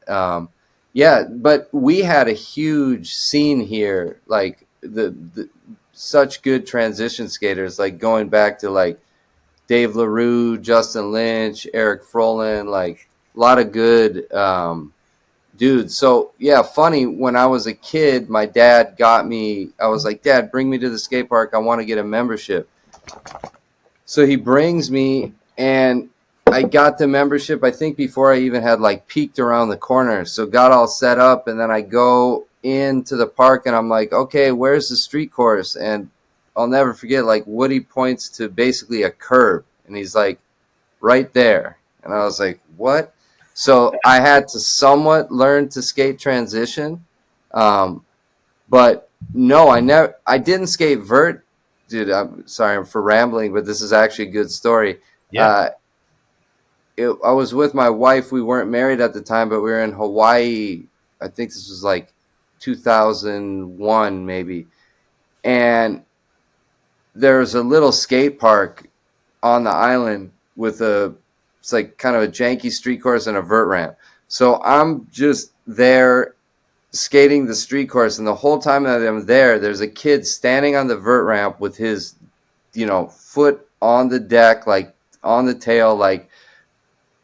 Yeah, but we had a huge scene here, like the such good transition skaters, like going back to like Dave LaRue, Justin Lynch, Eric Froland, like a lot of good dudes. So yeah, funny, when I was a kid, my dad got me, I was like, Dad, bring me to the skate park. I want to get a membership. So he brings me, and I got the membership, I think, before I even had like peeked around the corner. So got all set up, and then I go into the park, and I'm like, okay, where's the street course? And I'll never forget, like, Woody points to basically a curb, and he's like, right there. And I was like, what? So I had to somewhat learn to skate transition. But no, I didn't skate vert. Dude, I'm sorry for rambling, but this is actually a good story. Yeah. I was with my wife. We weren't married at the time, but we were in Hawaii. I think this was like 2001, maybe. And there's a little skate park on the island with it's like kind of a janky street course and a vert ramp. So I'm just there skating the street course, and the whole time that I'm there, there's a kid standing on the vert ramp with his, foot on the deck, like on the tail, like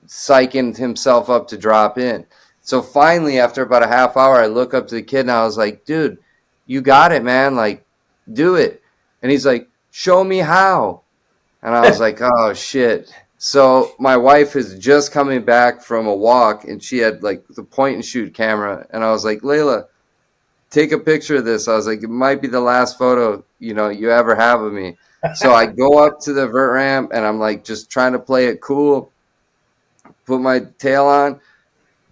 psyching himself up to drop in. So finally, after about a half hour, I look up to the kid and I was like, dude, you got it, man. Like, do it. And he's like, show me how. And I was like, oh, shit. So my wife is just coming back from a walk, and she had like the point and shoot camera. And I was like, Layla, take a picture of this. I was like, it might be the last photo, you ever have of me. So I go up to the vert ramp, and I'm like just trying to play it cool, put my tail on.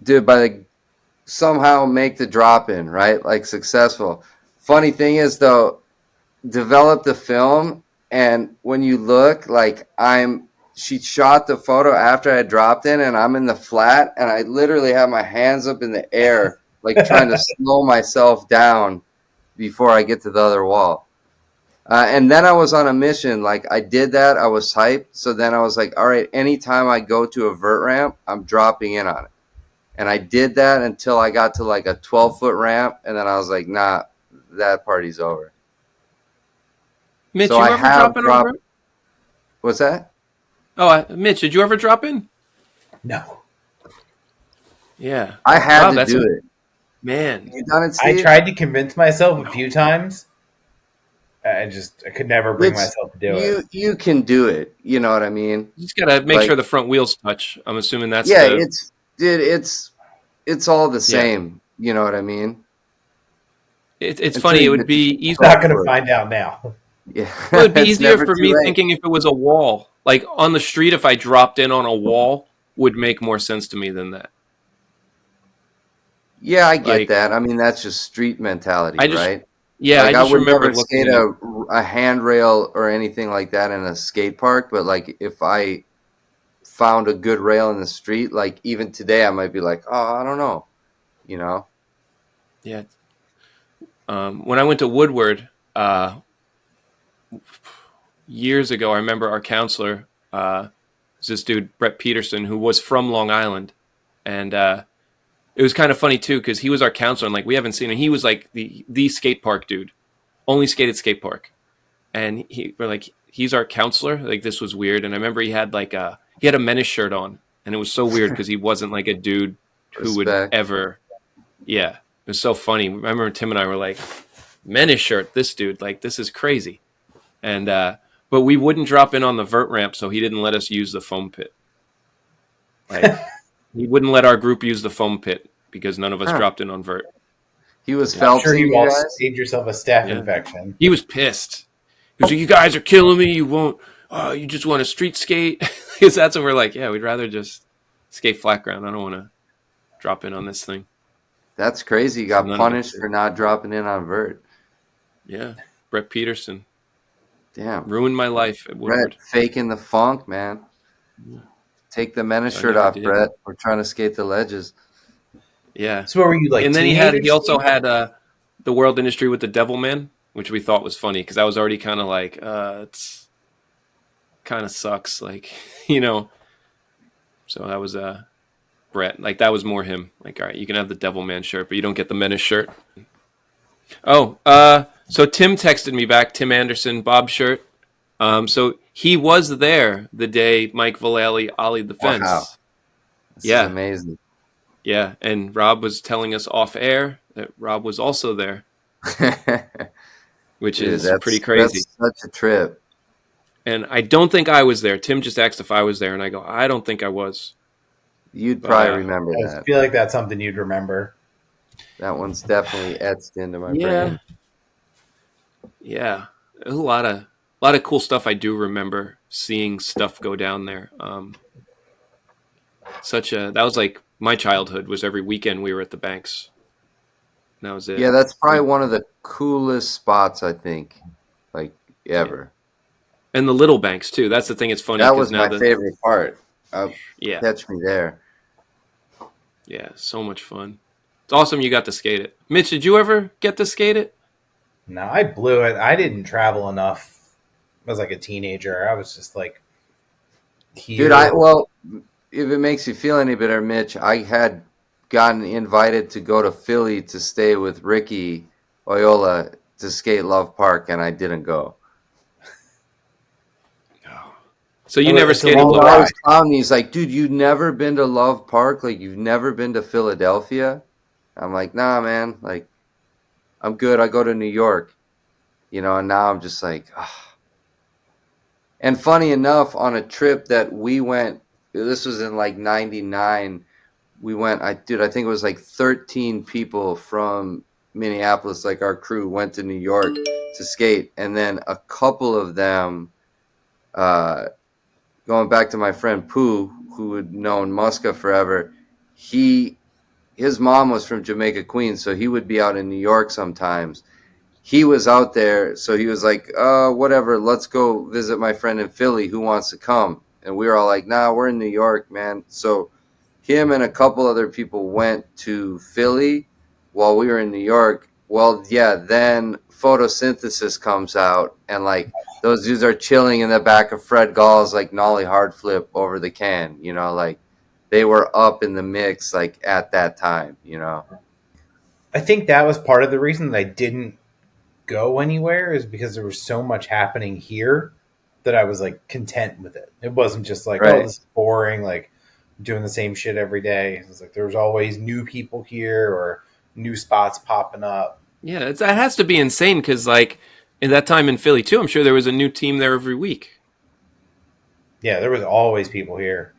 Dude, somehow make the drop in, right? Like successful. Funny thing is, though, develop the film, and when you look, like she shot the photo after I dropped in, and I'm in the flat, and I literally have my hands up in the air, like trying to slow myself down before I get to the other wall. And then I was on a mission. Like, I did that. I was hyped. So then I was like, all right, anytime I go to a vert ramp, I'm dropping in on it. And I did that until I got to like a 12-foot ramp, and then I was like, nah, that party's over. Mitch, So you I ever have drop in? dropped. What's that? Oh, Mitch, did you ever drop in? No. Yeah. I had Wow, to do it. Man. You done it, I Steve? tried to convince myself a few times. I could never bring myself to do it. You can do it. You know what I mean? You just got to make Like- sure the front wheels touch. I'm assuming that's Yeah, it's all the same. You know what I mean? It's Until funny. you It would get be to easier. Not going to find out now. Yeah. It would be It's easier never for too me late. thinking if it was a wall. Like on the street, if I dropped in on a wall, would make more sense to me than that. Yeah, I get Like- that. I mean, that's just street mentality, right? Yeah, Like, I just would remember never skate looking. a handrail or anything like that in a skate park, but like if I found a good rail in the street, like even today, I might be like, oh, I don't know, Yeah. When I went to Woodward years ago, I remember our counselor was this dude, Brett Peterson, who was from Long Island. And it was kind of funny, too, because he was our counselor. And, like, we haven't seen him. He was, like, the skate park dude. Only skated skate park. And we're like, he's our counselor? Like, this was weird. And I remember he had, like, a menace shirt on. And it was so weird because he wasn't, like, a dude who would Respect. ever... Yeah. It was so funny. I remember Tim and I were like, menace shirt, this dude, like, this is crazy. And but we wouldn't drop in on the vert ramp, so he didn't let us use the foam pit. Like, he wouldn't let our group use the foam pit because none of us dropped in on vert. He was I'm Phelps. sure you all guys. saved yourself a staph Yeah. infection. He was pissed. He was like, you guys are killing me. You won't. You just want to street skate. Because that's what we're like. Yeah, we'd rather just skate flat ground. I don't want to drop in on this thing. That's crazy. You got None of us punished did. for not dropping in on vert. Yeah. Brett Peterson Damn. ruined my life at Woodward. Brett faking the funk, man. Take the menace I shirt never off, did. Brett. We're trying to skate the ledges. Yeah. So what were you like? And then he teenagers? also had the World Industry with the Devil Man. which we thought was funny because I was already kind of like, it's kind of sucks, like, you know. So that was Brett. Like that was more him. Like, all right, you can have the Devilman shirt, but you don't get the Menace shirt. Oh, so Tim texted me back. Tim Anderson, Bob shirt. So he was there the day Mike Vallely ollied the fence. Wow. This is amazing. Yeah, and Rob was telling us off air that Rob was also there, which is pretty crazy. That's such a trip. And I don't think I was there. Tim just asked if I was there, and I go, I don't think I was. You'd probably remember that. I feel like that's something you'd remember. That one's definitely etched into my brain. Yeah, there's a lot of cool stuff I do remember seeing stuff go down there. That was like my childhood was every weekend we were at the banks. And that was it. Yeah, that's probably one of the coolest spots I think, like ever. And the little banks too. That's the thing. It's funny. That was my favorite part. Catch me there. Yeah, so much fun. It's awesome you got to skate it. Mitch, did you ever get to skate it? No, I blew it. I didn't travel enough as like a teenager. I was just like here. Dude, if it makes you feel any better, Mitch, I had gotten invited to go to Philly to stay with Ricky Oyola to skate Love Park, and I didn't go. So you never skated Love Park? I was he's like, dude, you've never been to Love Park? Like, you've never been to Philadelphia? I'm like, nah, man. Like, I'm good. I go to New York. You know, and now I'm just like, ugh. And funny enough, on a trip that we went, this was in like 99, we went, I think it was like 13 people from Minneapolis, like our crew, went to New York to skate. And then a couple of them, going back to my friend Pooh, who had known Muska forever, his mom was from Jamaica, Queens, so he would be out in New York sometimes. He was out there, so he was like, whatever, let's go visit my friend in Philly. Who wants to come? And we were all like, nah, we're in New York, man. So him and a couple other people went to Philly while we were in New York. Well, yeah, then Photosynthesis comes out, and like those dudes are chilling in the back of Fred Gall's like nollie hard flip over the can, you know, like they were up in the mix like at that time, you know. I think that was part of the reason that I didn't go anywhere, is because there was so much happening here that I was like content with it. It wasn't just like, oh, this is boring, like doing the same shit every day. It was like there was always new people here or new spots popping up. Yeah, that has to be insane because like in that time in Philly too, I'm sure there was a new team there every week. Yeah, there was always people here.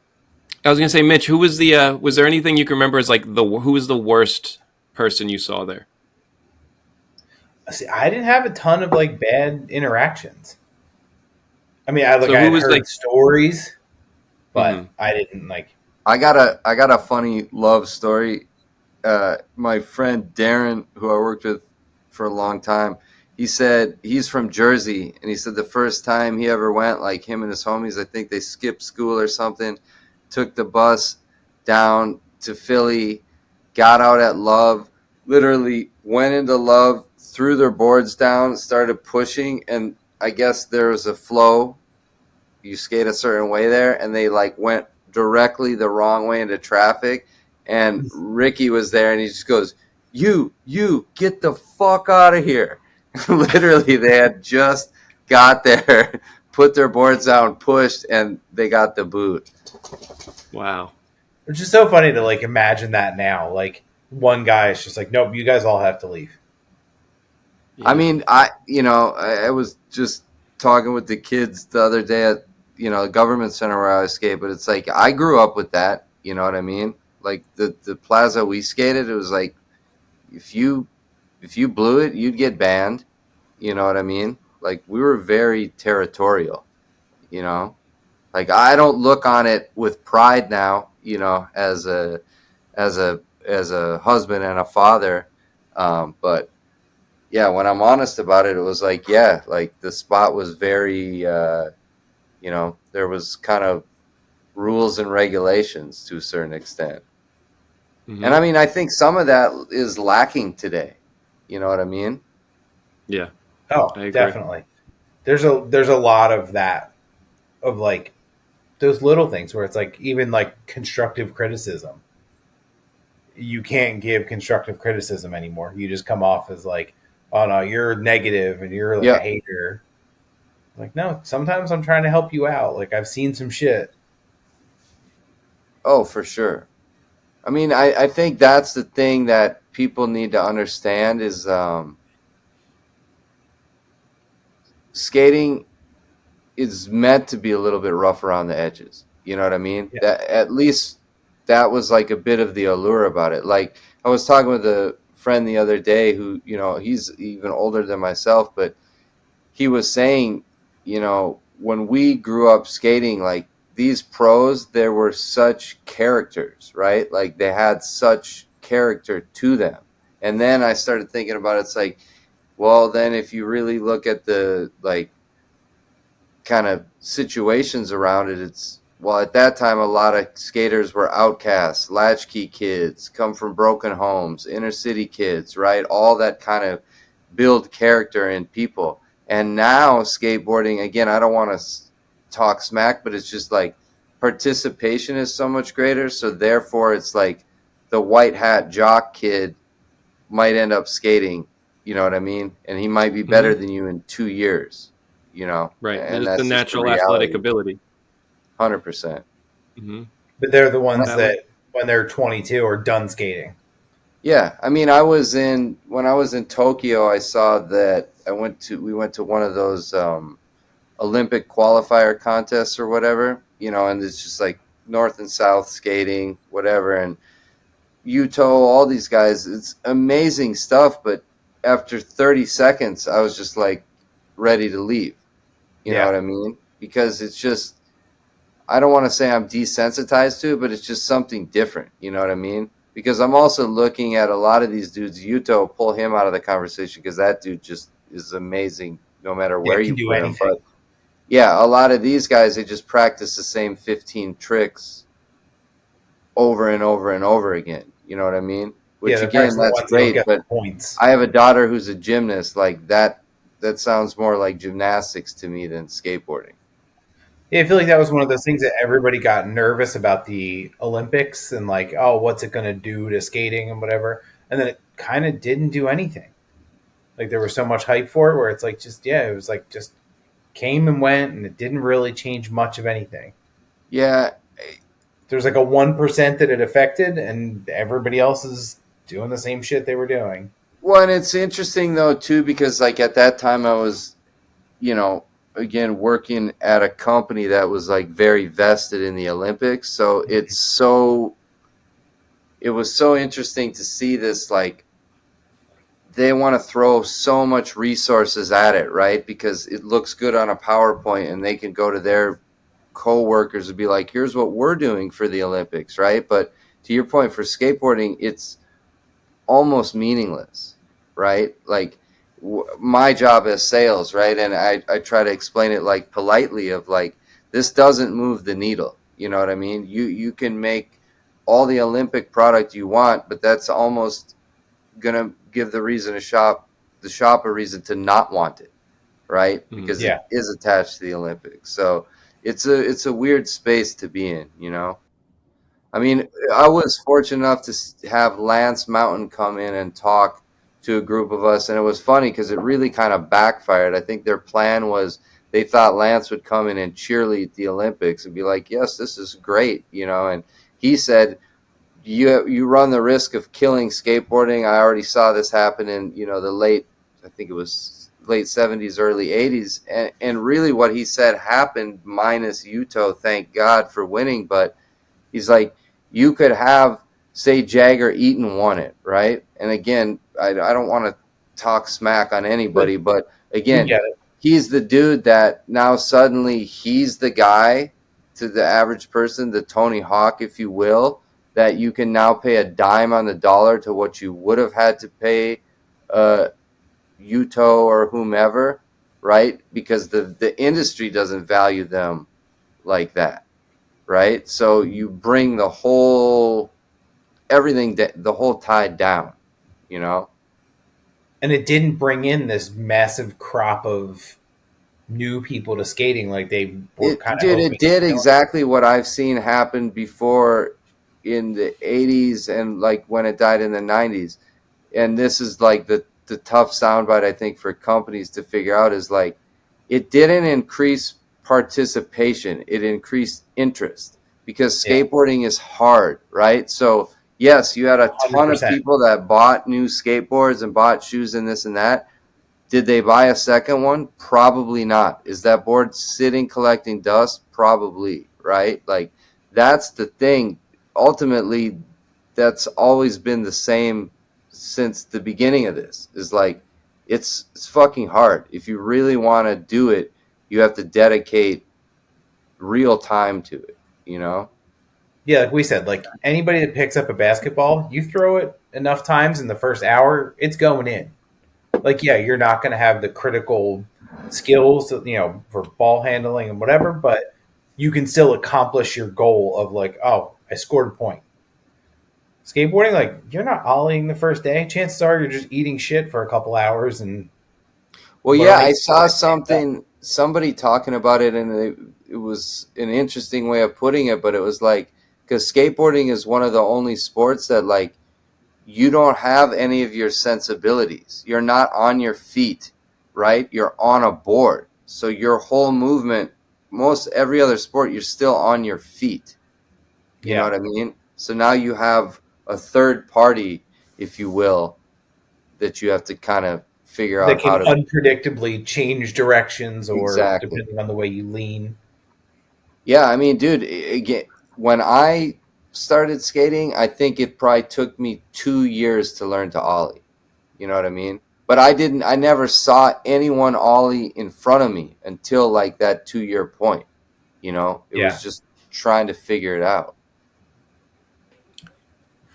I was gonna say, Mitch, who was the? Was there anything you can remember as like who was the worst person you saw there? See, I didn't have a ton of like bad interactions. I mean, I heard like stories, but I didn't like. I got a funny love story. My friend Darren, who I worked with for a long time, he said he's from Jersey, and he said the first time he ever went, like him and his homies, I think they skipped school or something, took the bus down to Philly, got out at Love, literally went into Love, threw their boards down, started pushing, and I guess there was a flow. You skate a certain way there, and they like went directly the wrong way into traffic. And Ricky was there, and he just goes, you, get the fuck out of here. Literally, they had just got there, put their boards down, pushed, and they got the boot. Wow. Which is so funny to like imagine that now. Like one guy is just like, nope, you guys all have to leave. Yeah. I mean, I was just talking with the kids the other day at, the government center where I skate, but it's like, I grew up with that. You know what I mean? Like the plaza we skated, it was like, if you blew it, you'd get banned. You know what I mean? Like we were very territorial, like I don't look on it with pride now, as a husband and a father. But yeah, when I'm honest about it, it was like, yeah, like the spot was very, there was kind of rules and regulations to a certain extent. Mm-hmm. And I mean, I think some of that is lacking today. You know what I mean? Yeah. Oh, I agree. definitely. There's a lot of that, of like those little things where it's like even like constructive criticism. You can't give constructive criticism anymore. You just come off as like, oh no, you're negative and you're like a Yeah. hater. Like, no, sometimes I'm trying to help you out. Like, I've seen some shit. Oh, for sure. I mean, I think that's the thing that people need to understand is skating is meant to be a little bit rough around the edges. You know what I mean? Yeah. That at least that was like a bit of the allure about it. Like I was talking with a friend the other day who, he's even older than myself, but he was saying, when we grew up skating, like these pros, there were such characters, right? Like they had such character to them. And then I started thinking about it, it's like, well, then if you really look at the like kind of situations around it, it's well, at that time a lot of skaters were outcasts, latchkey kids, come from broken homes, inner city kids, right? All that kind of build character in people. And now skateboarding, again, I don't want to talk smack, but it's just like participation is so much greater, so therefore it's like the white hat jock kid might end up skating, you know what I mean? And he might be better than you in 2 years, Right. and The that's just the natural athletic reality. ability. 100%. But they're the ones That that, when they're 22, are done skating. Yeah, I mean, when I was in Tokyo, I saw that we went to one of those Olympic qualifier contests or whatever, and it's just like North and South skating, whatever, and Yuto, all these guys, it's amazing stuff, but after 30 seconds, I was just like ready to leave. You know Yeah. what I mean? Because it's just, I don't want to say I'm desensitized to it, but it's just something different. You know what I mean? Because I'm also looking at a lot of these dudes. Yuto, pull him out of the conversation because that dude just is amazing no matter Yeah, where can you do put him. anything. But yeah, a lot of these guys, they just practice the same 15 tricks over and over and over again. You know what I mean? Yeah, Which they're again, practicing the that's ones they don't great. get But points. I have a daughter who's a gymnast. Like that sounds more like gymnastics to me than skateboarding. Yeah, I feel like that was one of those things that everybody got nervous about the Olympics and like, oh, what's it going to do to skating and whatever. And then it kind of didn't do anything. Like there was so much hype for it where it's like, just, yeah, it was like just came and went and it didn't really change much of anything. Yeah, There's like a 1% that it affected and everybody else is doing the same shit they were doing. well, and it's interesting though too because like at that time I was, again working at a company that was like very vested in the Olympics. So it was so interesting to see this like they want to throw so much resources at it, right? Because it looks good on a PowerPoint and they can go to their co-workers and be like, here's what we're doing for the Olympics, right? But to your point, for skateboarding, it's almost meaningless, right? Like my job as sales, right? And I try to explain it like politely of like, this doesn't move the needle. You know what I mean? You can make all the Olympic product you want, but that's almost gonna give the shop a reason to not want it, right? Because Yeah. it is attached to the Olympics. So it's a weird space to be in, I mean, I was fortunate enough to have Lance Mountain come in and talk to a group of us, and it was funny because it really kind of backfired. I think their plan was they thought Lance would come in and cheerlead the Olympics and be like, "Yes, this is great," And he said, "You run the risk of killing skateboarding. I already saw this happen in I think it was late 70s, early 80s, and really what he said happened minus Yuto. Thank God for winning, but." He's like, you could have, say, Jagger Eaton won it, right? And again, I don't want to talk smack on anybody, but We again, get it. he's the dude that now suddenly he's the guy to the average person, the Tony Hawk, if you will, that you can now pay a dime on the dollar to what you would have had to pay Yuto or whomever, right? Because the industry doesn't value them like that. Right? So you bring the whole tide down, And it didn't bring in this massive crop of new people to skating like they were kind of hoping. It did exactly what I've seen happen before in the 80s and like when it died in the 90s. And this is like the tough soundbite I think for companies to figure out is like it didn't increase participation, it increased interest because skateboarding is hard, right? So yes, you had a ton 100%. of people that bought new skateboards and bought shoes and this and that. Did they buy a second one? Probably not. Is that board sitting collecting dust? Probably, right? Like that's the thing. Ultimately, that's always been the same since the beginning of this. Is like it's fucking hard. If you really want to do it, you have to dedicate real time to it, you know? Yeah, like we said, like anybody that picks up a basketball, you throw it enough times in the first hour, it's going in. Like, yeah, you're not going to have the critical skills, for ball handling and whatever, but you can still accomplish your goal of like, oh, I scored a point. Skateboarding, like, you're not ollieing the first day. Chances are you're just eating shit for a couple hours and. Well, yeah, I saw somebody talking about it, and it was an interesting way of putting it, but it was like, because skateboarding is one of the only sports that, like, you don't have any of your sensibilities. You're not on your feet, right? You're on a board. So your whole movement, most every other sport, you're still on your feet. You know what I mean? So now you have a third party, if you will, that you have to kind of figure out how to unpredictably change directions or exactly. depending on the way you lean. Yeah, I mean, dude, again, when I started skating, I think it probably took me 2 years to learn to ollie. You know what I mean? But I never saw anyone ollie in front of me until like that 2 year point. You know, it was just trying to figure it out.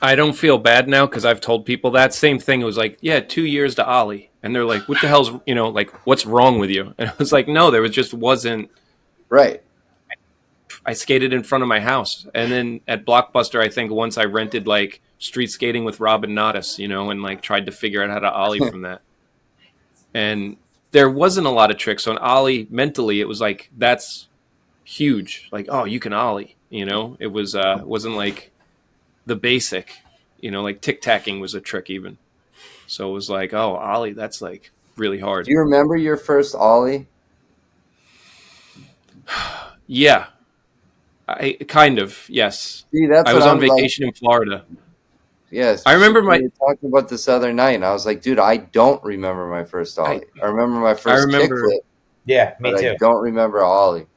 I don't feel bad now because I've told people that same thing. It was like, yeah, 2 years to ollie. And they're like, what the hell's, like, what's wrong with you? And I was like, no, there just wasn't. Right. I skated in front of my house. And then at Blockbuster, I think once I rented like street skating with Robin Nottis, and like tried to figure out how to ollie from that. And there wasn't a lot of tricks. So on ollie, mentally, it was like, that's huge. Like, oh, you can ollie, it was, wasn't like the basic, like tic-tacking was a trick even. So it was like, oh, ollie, that's like really hard. Do you remember your first ollie? Yeah. I kind of, yes. See, that's I was on vacation in Florida. Yes. I remember we were talking about this other night, and I was like, dude, I don't remember my first ollie. I remember my first kickflip. Yeah, me too. I don't remember ollie.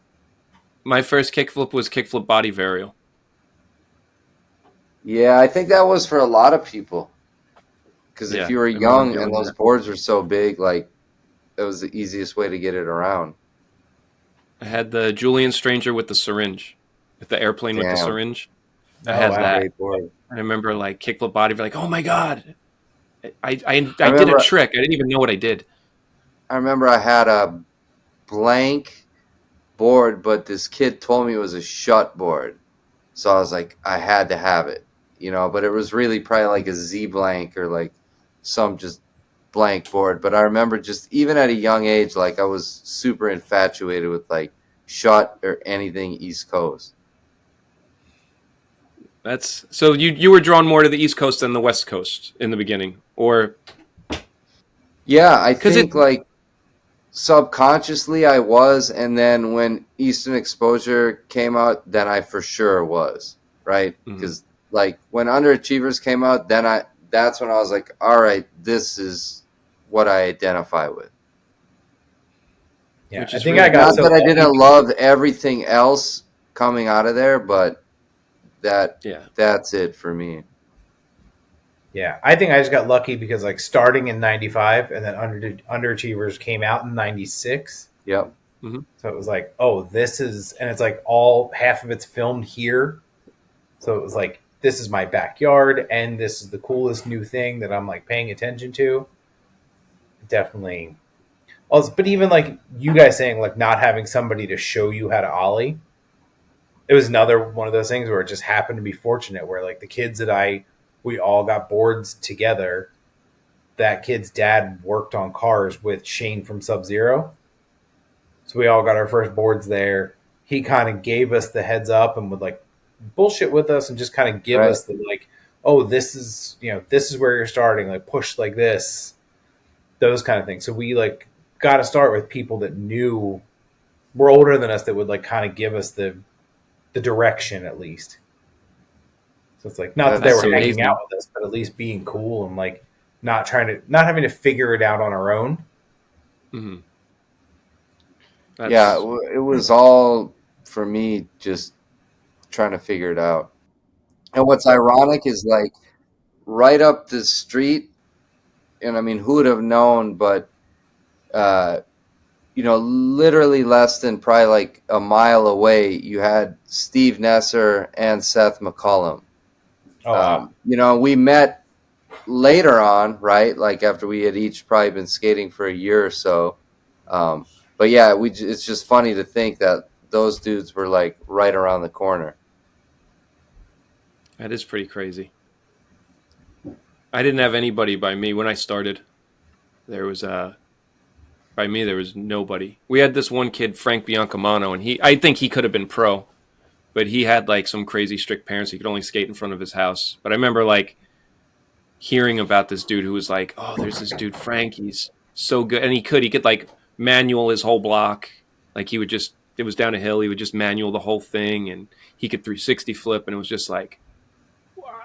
My first kickflip was kickflip body varial. Yeah, I think that was for a lot of people. Because if you were young and those boards were so big, like, that was the easiest way to get it around. I had the Julian Stranger with the syringe. With the airplane with the syringe. I had that. I remember like kickflip body, like, oh my God. I did a trick. I didn't even know what I did. I remember I had a blank board, but this kid told me it was a shut board. So I was like, I had to have it, but it was really probably like a Z blank or like some just blank board. But I remember just even at a young age, like I was super infatuated with like shut or anything East Coast. That's so you were drawn more to the East Coast than the West Coast in the beginning, or? Yeah, I think like subconsciously I was, and then when Eastern Exposure came out, then I for sure was, right? Because like when Underachievers came out, then that's when I was like, all right, this is what I identify with. Yeah, I think I got not that I didn't love everything else coming out of there, but that's it for me. Yeah, I think I just got lucky because like starting in 95 and then Underachievers came out in 96. Yep. Mm-hmm. So it was like, oh, this is, and it's like all half of it's filmed here. So it was like, this is my backyard and this is the coolest new thing that I'm like paying attention to. Definitely. Also, but even like you guys saying like not having somebody to show you how to ollie, it was another one of those things where it just happened to be fortunate where like the kids that we all got boards together that kid's dad worked on cars with Shane from Sub-Zero. So we all got our first boards there. He kind of gave us the heads up and would like bullshit with us and just kind of give us the like, oh, this is where you're starting, like push like this, those kind of things. So we like got to start with people that were older than us that would like kind of give us the direction at least. So it's like not that they were hanging out with us, but at least being cool and like not having to figure it out on our own. Mm-hmm. Yeah, it was all for me just trying to figure it out. And what's ironic is like right up the street, and I mean, who would have known, but literally less than probably like a mile away, you had Steve Nesser and Seth McCullum. Oh, wow. We met later on, right? Like after we had each probably been skating for a year or so. But yeah, it's just funny to think that those dudes were like right around the corner. That is pretty crazy. I didn't have anybody by me when I started. There was nobody. We had this one kid, Frank Biancamano, and I think he could have been pro, but he had like some crazy strict parents. He could only skate in front of his house. But I remember like hearing about this dude who was like, oh, there's this dude, Frank. He's so good. And he could like manual his whole block. Like it was down a hill. He would just manual the whole thing, and he could 360 flip. And it was just like,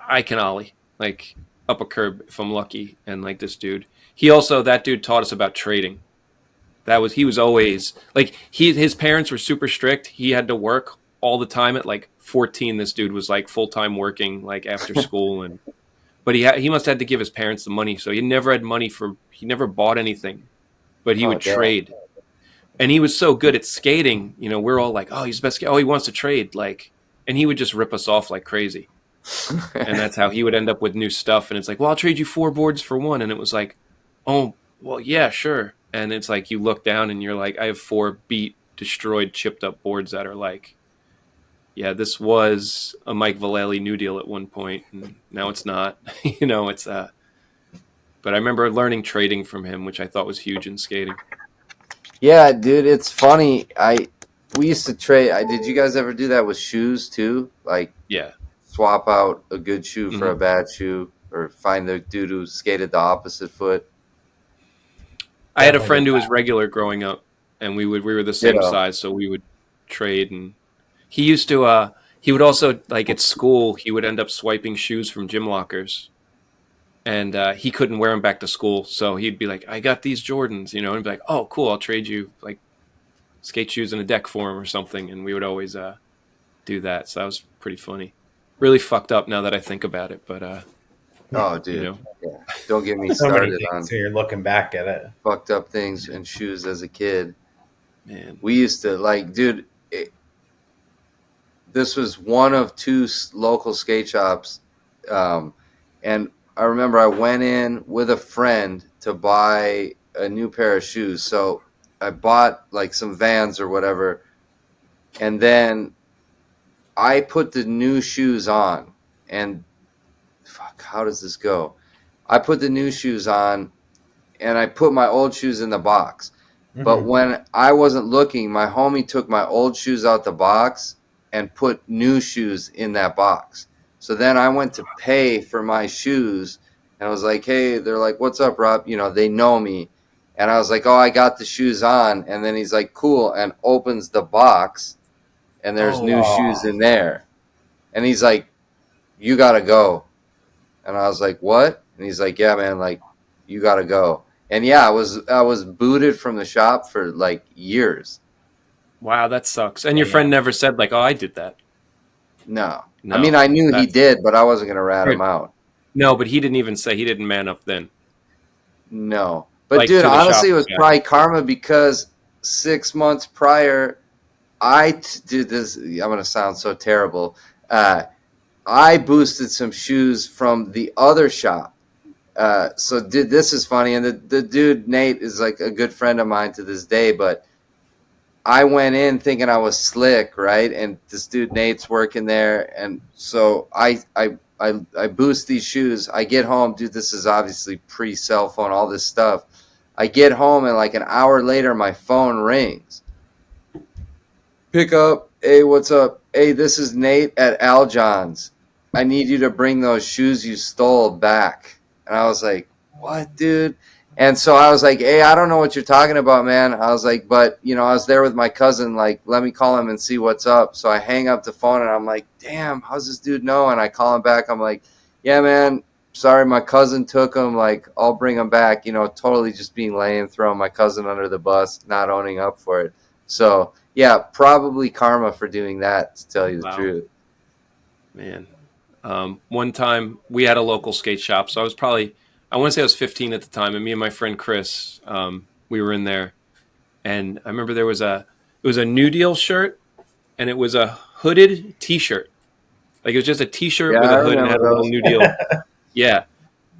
I can ollie like up a curb if I'm lucky. And like this dude, that dude taught us about trading. He was always like, his parents were super strict. He had to work all the time. At like 14, this dude was like full-time working like after school. But he must have had to give his parents the money. So he never had money he never bought anything, but he would trade. And he was so good at skating. We're all like, oh, he's the best skater. Oh, he wants to trade. Like, and he would just rip us off like crazy. And that's how he would end up with new stuff. And it's like, well, I'll trade you 4 boards for 1. And it was like, oh, well, yeah, sure. And it's like you look down and you're like, I have 4 beat, destroyed, chipped up boards that are like, yeah, this was a Mike Vallely New Deal at one point, and now it's not. But I remember learning trading from him, which I thought was huge in skating. Yeah, dude, it's funny. We used to trade. Did you guys ever do that with shoes too? Like, yeah, swap out a good shoe for a bad shoe, or find the dude who skated the opposite foot. I had a friend who was regular growing up, and we were the same size, so we would trade. And he used to he would also, like at school, he would end up swiping shoes from gym lockers, and he couldn't wear them back to school, so he'd be like, I got these Jordans, and be like, oh cool, I'll trade you like skate shoes in a deck for him or something. And we would always do that. So that was pretty funny. Really fucked up now that I think about it, but oh, dude, yeah. Don't get me so started many things, on. so you're looking back at it. Fucked up things and shoes as a kid. Man, we used to like, dude. This was one of 2 local skate shops, and I remember I went in with a friend to buy a new pair of shoes. So I bought like some Vans or whatever, and then I put the new shoes on, and how does this go? I put the new shoes on, and I put my old shoes in the box. Mm-hmm. But when I wasn't looking, my homie took my old shoes out the box and put new shoes in that box. So then I went to pay for my shoes, and I was like, hey, they're like, what's up, Rob? They know me. And I was like, oh, I got the shoes on. And then he's like, cool, and opens the box, and there's new shoes in there. And he's like, you got to go. And I was like, what? And he's like, yeah, man, like, you got to go. And yeah, I was booted from the shop for like years. Wow, that sucks. And your friend never said like, oh, I did that. No. I mean, I knew he did, but I wasn't going to rat him out. No, but he didn't even say, he didn't man up then. No. But like, dude, honestly, it was probably karma, because 6 months prior, did this. I'm going to sound so terrible. I boosted some shoes from the other shop. This is funny. And the dude, Nate, is like a good friend of mine to this day, but I went in thinking I was slick, right? And this dude Nate's working there, and so I I boost these shoes. I get home, dude. This is obviously pre-cell phone, all this stuff. I get home and like an hour later, my phone rings. Pick up. Hey, what's up? Hey, this is Nate at Al John's. I need you to bring those shoes you stole back. And I was like, what, dude? And so I was like, hey, I don't know what you're talking about, man. I was like, but, you know, I was there with my cousin. Like, let me call him and see what's up. So I hang up the phone and I'm like, damn, how's this dude know? And I call him back. I'm like, yeah, man, sorry, my cousin took him. Like, I'll bring him back. You know, totally just being lame, throwing my cousin under the bus, not owning up for it. So, yeah, probably karma for doing that, to tell you the truth. Man. One time we had a local skate shop. So I want to say I was 15 at the time. And me and my friend Chris, we were in there. And I remember it was a New Deal shirt and it was a hooded t-shirt. Like it was just a t-shirt with a hood and had a little New Deal. Yeah.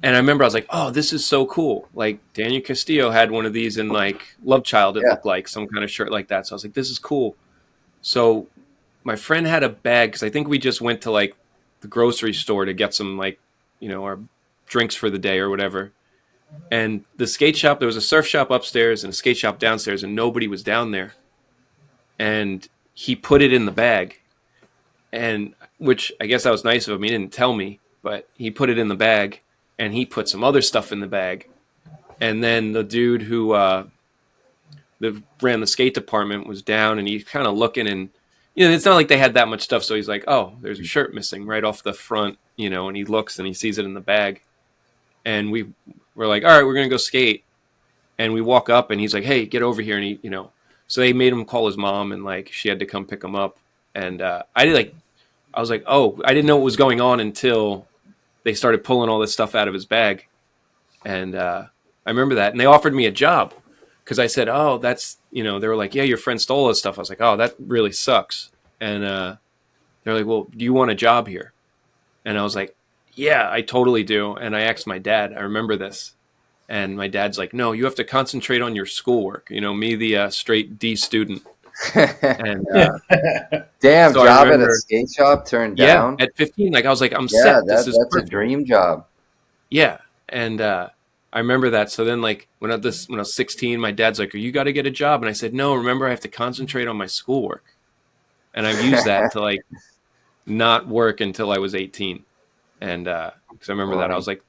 And I remember I was like, oh, this is so cool. Like Daniel Castillo had one of these in like Love Child. It looked like some kind of shirt like that. So I was like, this is cool. So my friend had a bag because I think we just went to like the grocery store to get some like, you know, our drinks for the day or whatever. And the skate shop, there was a surf shop upstairs and a skate shop downstairs and nobody was down there. And he put it in the bag. And which I guess that was nice of him. He didn't tell me, but he put it in the bag and he put some other stuff in the bag. And then the dude who that ran the skate department was down and he's kind of looking and, you know, it's not like they had that much stuff. So he's like, oh, there's a shirt missing right off the front, you know, and he looks and he sees it in the bag. And we're like, all right, we're going to go skate. And we walk up and he's like, hey, get over here. And he, you know, so they made him call his mom and like, she had to come pick him up. And I was like, oh, I didn't know what was going on until they started pulling all this stuff out of his bag. And I remember that. And they offered me a job because I said, oh, that's, you know, they were like, yeah, your friend stole this stuff. I was like, oh, that really sucks. And they're like, well, do you want a job here? And I was like, yeah, I totally do. And I asked my dad, I remember this. And my dad's like, no, you have to concentrate on your schoolwork. You know, me, the straight D student. And damn, so job at a skate shop turned down? Yeah, at 15, like I was like, I'm set. That's perfect. A dream job. Yeah. And I remember that. So then like when I was 16, my dad's like, you got to get a job. And I said, no, remember I have to concentrate on my schoolwork. And I've used that to like not work until I was 18. And because I remember that I was like,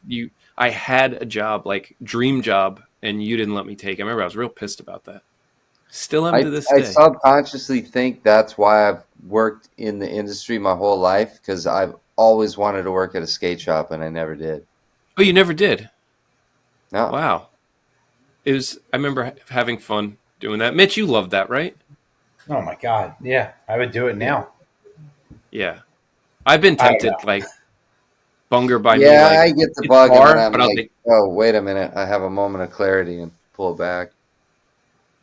I had a job, like dream job, and you didn't let me take it. I remember I was real pissed about that. Still am to this day. I subconsciously think that's why I've worked in the industry my whole life, because I've always wanted to work at a skate shop and I never did. Oh, you never did? No. Wow. I remember having fun doing that. Mitch, you loved that, right? Oh my God. Yeah. I would do it now. Yeah. I've been tempted, like Bunger by me. Yeah, like, I get the bug, and I'm like, oh, wait a minute. I have a moment of clarity and pull back.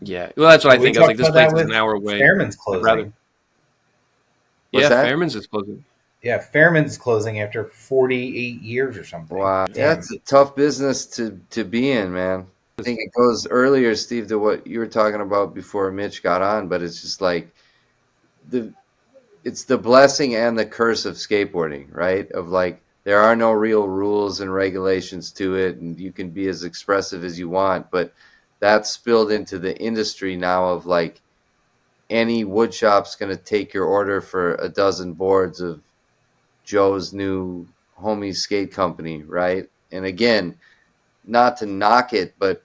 Yeah. Well, that's what I think. I was like, this place is an hour away. Fairman's closing. Yeah, Fairman's is closing. Yeah, Fairman's closing after 48 years or something. Wow. That's a tough business to be in, man. I think it goes earlier, Steve, to what you were talking about before Mitch got on, but it's just like it's the blessing and the curse of skateboarding, right? Of like, there are no real rules and regulations to it, and you can be as expressive as you want, but that's spilled into the industry now of like any wood shop's going to take your order for a dozen boards of Joe's new homie skate company, right? And again, not to knock it, but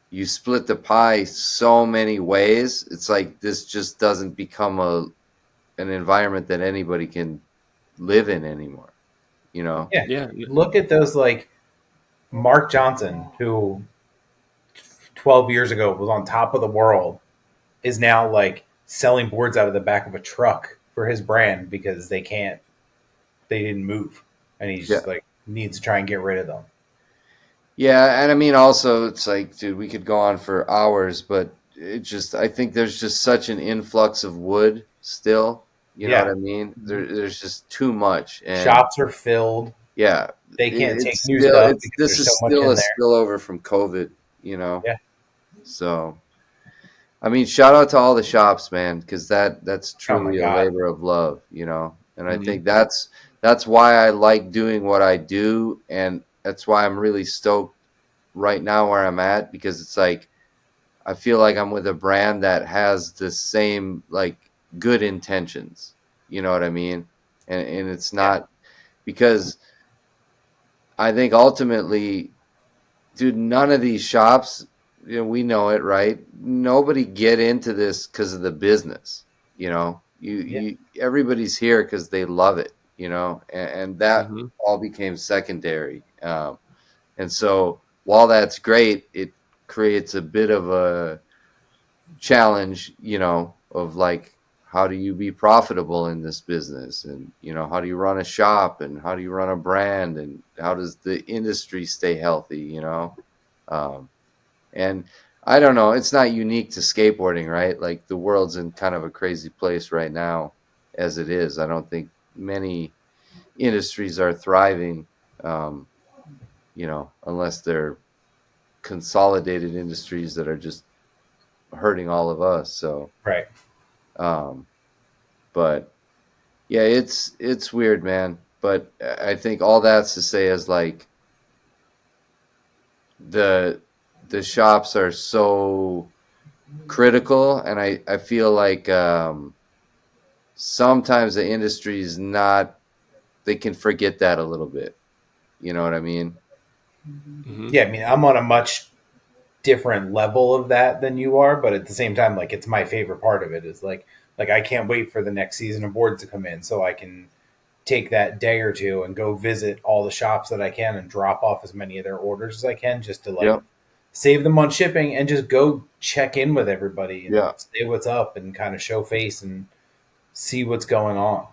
you split the pie so many ways. It's like this just doesn't become an environment that anybody can live in anymore, you know? Yeah. Look at those, like Mark Johnson, who 12 years ago was on top of the world, is now like selling boards out of the back of a truck for his brand because they didn't move, and he's just like needs to try and get rid of them. Yeah, and I mean also it's like, dude, we could go on for hours, but I think there's just such an influx of wood still. You know what I mean? There's just too much. And shops are filled. Yeah. They can't take new stuff. This is still a spillover from COVID, you know? Yeah. So, I mean, shout out to all the shops, man, because that's truly a labor of love, you know? And I think that's that's why I like doing what I do, and that's why I'm really stoked right now where I'm at, because it's like I feel like I'm with a brand that has the same like good intentions. You know what I mean? And it's Yeah. not because I think ultimately, dude, none of these shops, we know it, right? Nobody get into this because of the business. Yeah. Everybody's here because they love it, and that Mm-hmm. all became secondary. And so while that's great, it creates a bit of a challenge, of like, how do you be profitable in this business? And, how do you run a shop, and how do you run a brand, and how does the industry stay healthy, Um, and I don't know, it's not unique to skateboarding, right? Like the world's in kind of a crazy place right now as it is. I don't think many industries are thriving, um, unless they're consolidated industries that are just hurting all of us. So, Right. um, but yeah, it's weird, man. But I think all that's to say is like the the shops are so critical, and I feel like sometimes the industry is not. They can forget that a little bit. You know what I mean? Mm-hmm. Yeah. I mean, I'm on a much different level of that than you are, but at the same time, like it's my favorite part of it is like I can't wait for the next season of boards to come in so I can take that day or two and go visit all the shops that I can and drop off as many of their orders as I can, just to like Yep. save them on shipping and just go check in with everybody and Yeah, say what's up and kind of show face and see what's going on.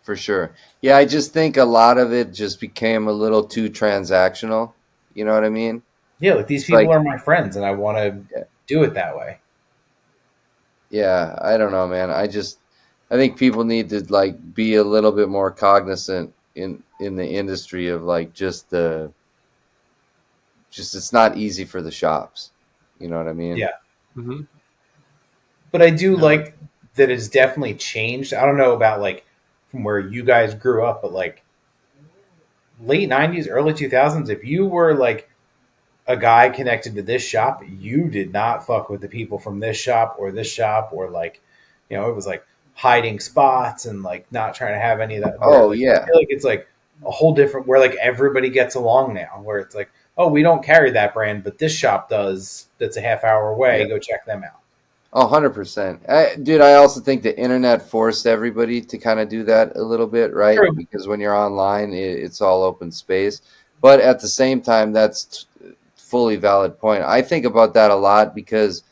for sure. Yeah, I just think a lot of it just became a little too transactional. You know what I mean? Yeah, like these It's people like, are my friends and I want to yeah, do it that way. yeah, I don't know, man. I think people need to like be a little bit more cognizant in the industry of like just it's not easy for the shops. You know what I mean? Yeah. Mm-hmm. But I do No. like that it's definitely changed. I don't know about like from where you guys grew up, but like late 90s, early 2000s, if you were like a guy connected to this shop, you did not fuck with the people from this shop or this shop, or like, it was like hiding spots and like not trying to have any of that. Where Oh like, I yeah. feel like it's like a whole different, where like everybody gets along now, where it's like, oh, we don't carry that brand, but this shop does, that's a half hour away. Yeah. Go check them out. Oh, 100%. Dude, I also think the internet forced everybody to kind of do that a little bit, right? True. Because when you're online, it's all open space. But at the same time, that's fully valid point. I think about that a lot because,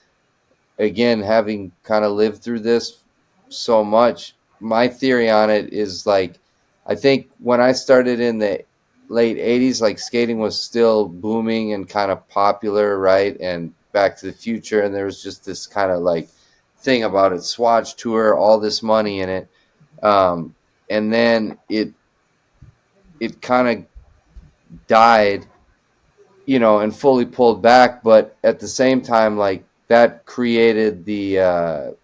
again, having kind of lived through this so much, my theory on it is like, I think when I started in the late 80s, like skating was still booming and kind of popular, right? And Back to the Future, and there was just this kind of like thing about it, Swatch Tour, all this money in it. And then it kind of died, and fully pulled back, but at the same time, like that created the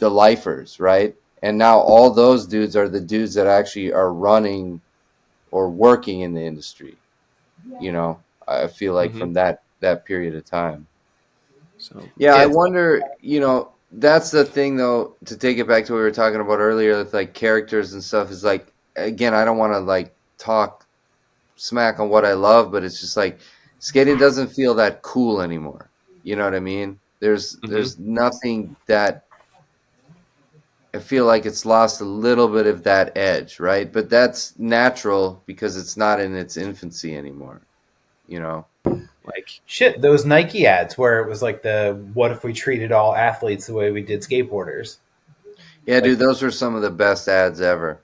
lifers, right? And now all those dudes are the dudes that actually are running or working in the industry. I feel like Mm-hmm. from that period of time. So Yeah, Yeah, I it's wonder, that's the thing though, to take it back to what we were talking about earlier with like characters and stuff, is like, again, I don't want to like talk smack on what I love, but it's just like skating doesn't feel that cool anymore. You know what I mean? There's mm-hmm. there's nothing that I feel like it's lost a little bit of that edge, right? But that's natural because it's not in its infancy anymore, you know? Like shit. Those Nike ads where it was like the what if we treated all athletes the way we did skateboarders? Yeah, Like, dude, those are some of the best ads ever.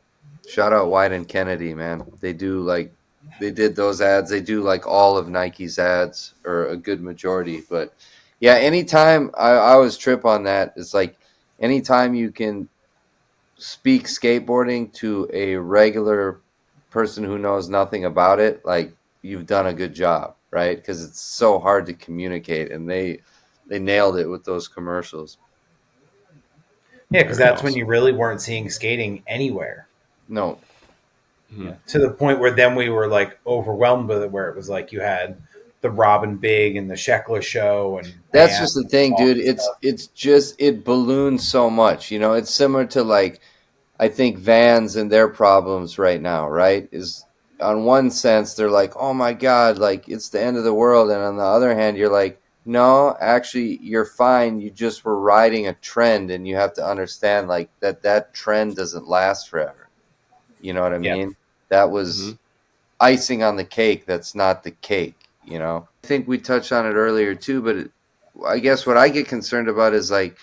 Shout out White and Kennedy, man. They did those ads. They do like all of Nike's ads, or a good majority. But yeah, anytime I always trip on that. It's like anytime you can speak skateboarding to a regular person who knows nothing about it, like you've done a good job, right? Because it's so hard to communicate, and they nailed it with those commercials. yeah, because very that's when awesome. you really weren't seeing skating anywhere. No, Mhm. To the point where then we were like overwhelmed with it, where it was like you had the Robin Big and the Sheckler show and That's Bam, just the thing, all dude. that stuff. It's just it balloons so much. It's similar to like I think Vans and their problems right now, right? Is on one sense they're like, "Oh my God, like it's the end of the world," and on the other hand, you're like, "No, actually, you're fine. You just were riding a trend, and you have to understand like that trend doesn't last forever." You know what I Yeah. mean? That Mhm. was icing on the cake. That's not the cake. I think we touched on it earlier too, but I guess what I get concerned about is like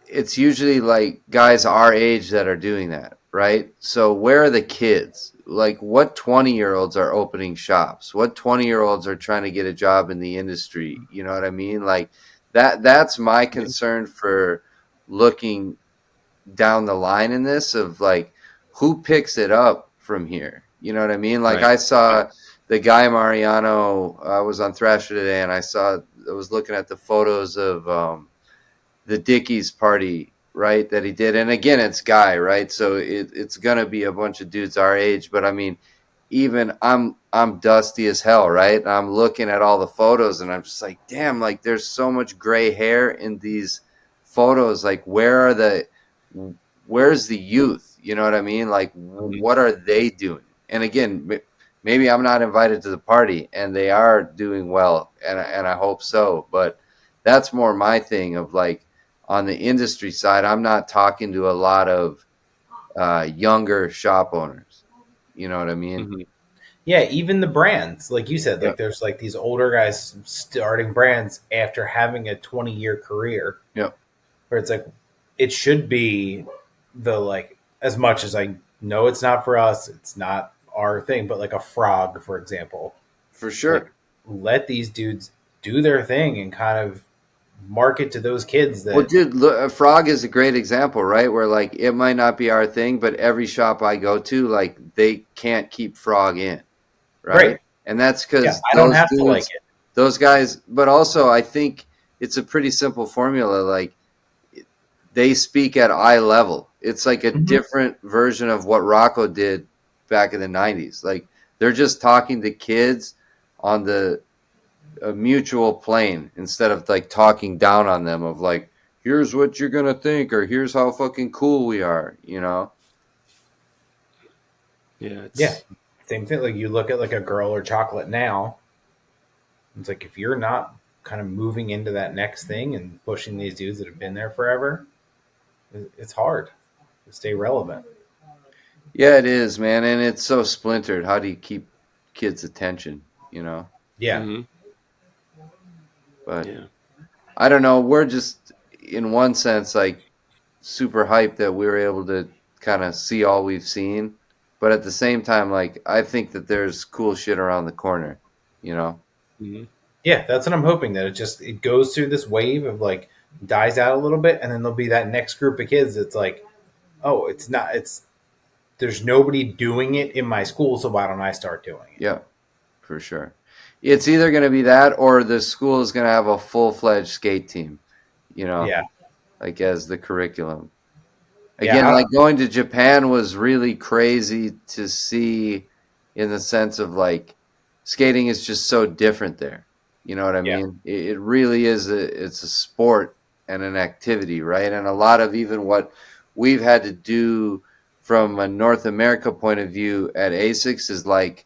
it's usually like guys our age that are doing that, right? So where are the kids? Like what 20-year-olds are opening shops? What 20-year-olds are trying to get a job in the industry? You know what I mean? Like that's my concern for looking down the line in this of like who picks it up from here. You know what I mean? Like Right. I saw the guy Mariano. I was on Thrasher today, and I was looking at the photos of the Dickies party, right, that he did. And again, it's Guy, right? So it's gonna be a bunch of dudes our age. But I mean, even I'm dusty as hell, right? And I'm looking at all the photos, and I'm just like, damn, like there's so much gray hair in these photos. Like, where's the youth? You know what I mean? Like, Mhm. what are they doing? And again, maybe I'm not invited to the party, and they are doing well, and I hope so. But that's more my thing of like on the industry side, I'm not talking to a lot of younger shop owners. You know what I mean? Mhm. Yeah, even the brands, like you said, Yep. like there's like these older guys starting brands after having a 20-year career, Yep. where it's like it should be the like as much as I know it's not for us, it's not our thing, but like a Frog, for example, For like sure. let these dudes do their thing and kind of market to those kids Well, that dude, look, Frog is a great example, right? Where like it might not be our thing, but every shop I go to, like they can't keep Frog in, right? right. And that's Yeah, because I don't those have to like dudes, it. those guys, but also I think it's a pretty simple formula. Like they speak at eye level. It's like a Mhm. different version of what Rocco did back in the 90s. Like they're just talking to kids on the a mutual plane instead of like talking down on them of like here's what you're going to think or here's how fucking cool we are. Yeah, Yeah, it's same thing. Like you look at like a Girl or Chocolate now, it's like if you're not kind of moving into that next thing and pushing these dudes that have been there forever, it's hard to stay relevant. Yeah, it is, man, and it's so splintered. How do you keep kids' attention? Yeah, Mhm. But Yeah. I don't know. We're just in one sense like super hyped that we were able to kind of see all we've seen, but at the same time, like I think that there's cool shit around the corner. Mhm. yeah, that's what I'm hoping, that it goes through this wave of like dies out a little bit, and then there'll be that next group of kids that's like, oh, it's not, it's there's nobody doing it in my school, so why don't I start doing it? Yeah, for sure. It's either going to be that or the school is going to have a full-fledged skate team, you know, Yeah, like as the curriculum. Again, yeah, like going to Japan was really crazy to see in the sense of like skating is just so different there. You know what I yeah, mean? It really is it's a sport and an activity, right? And a lot of even what we've had to do from a North America point of view at Asics is like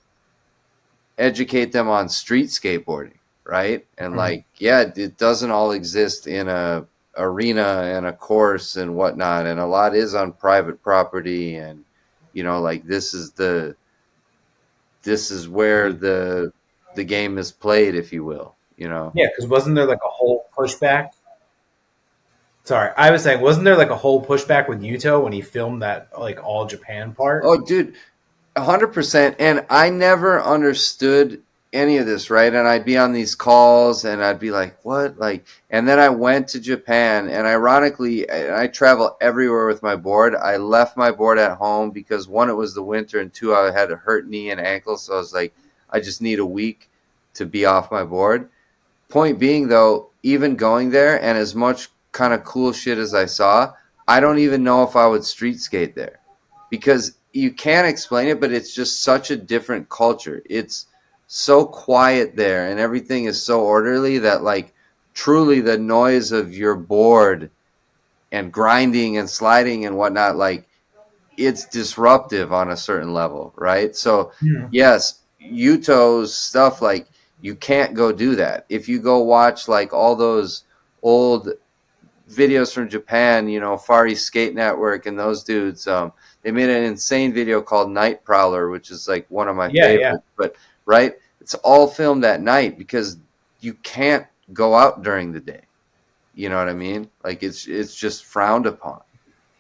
educate them on street skateboarding, right? And mhm. like, yeah, it doesn't all exist in a arena and a course and whatnot, and a lot is on private property, and like this is where the game is played, if you will. Yeah. Because wasn't there like a whole pushback? Sorry, I was saying, wasn't there like a whole pushback with Yuto when he filmed that like all Japan part? Oh, dude, 100%. And I never understood any of this, right? And I'd be on these calls and I'd be like, what? Like, and then I went to Japan, and ironically, I travel everywhere with my board. I left my board at home because one, it was the winter, and two, I had a hurt knee and ankle. So I was like, I just need a week to be off my board. Point being, though, even going there and as much kind of cool shit as I saw, I don't even know if I would street skate there because you can't explain it, but it's just such a different culture. It's so quiet there, and everything is so orderly that, like, truly the noise of your board and grinding and sliding and whatnot, like, it's disruptive on a certain level, right? So yes, Yuto's stuff, like, you can't go do that. If you go watch like all those old videos from Japan, Far East Skate Network and those dudes, they made an insane video called Night Prowler, which is like one of my favorites. But right, it's all filmed at night because you can't go out during the day. You know what I mean? Like, it's just frowned upon.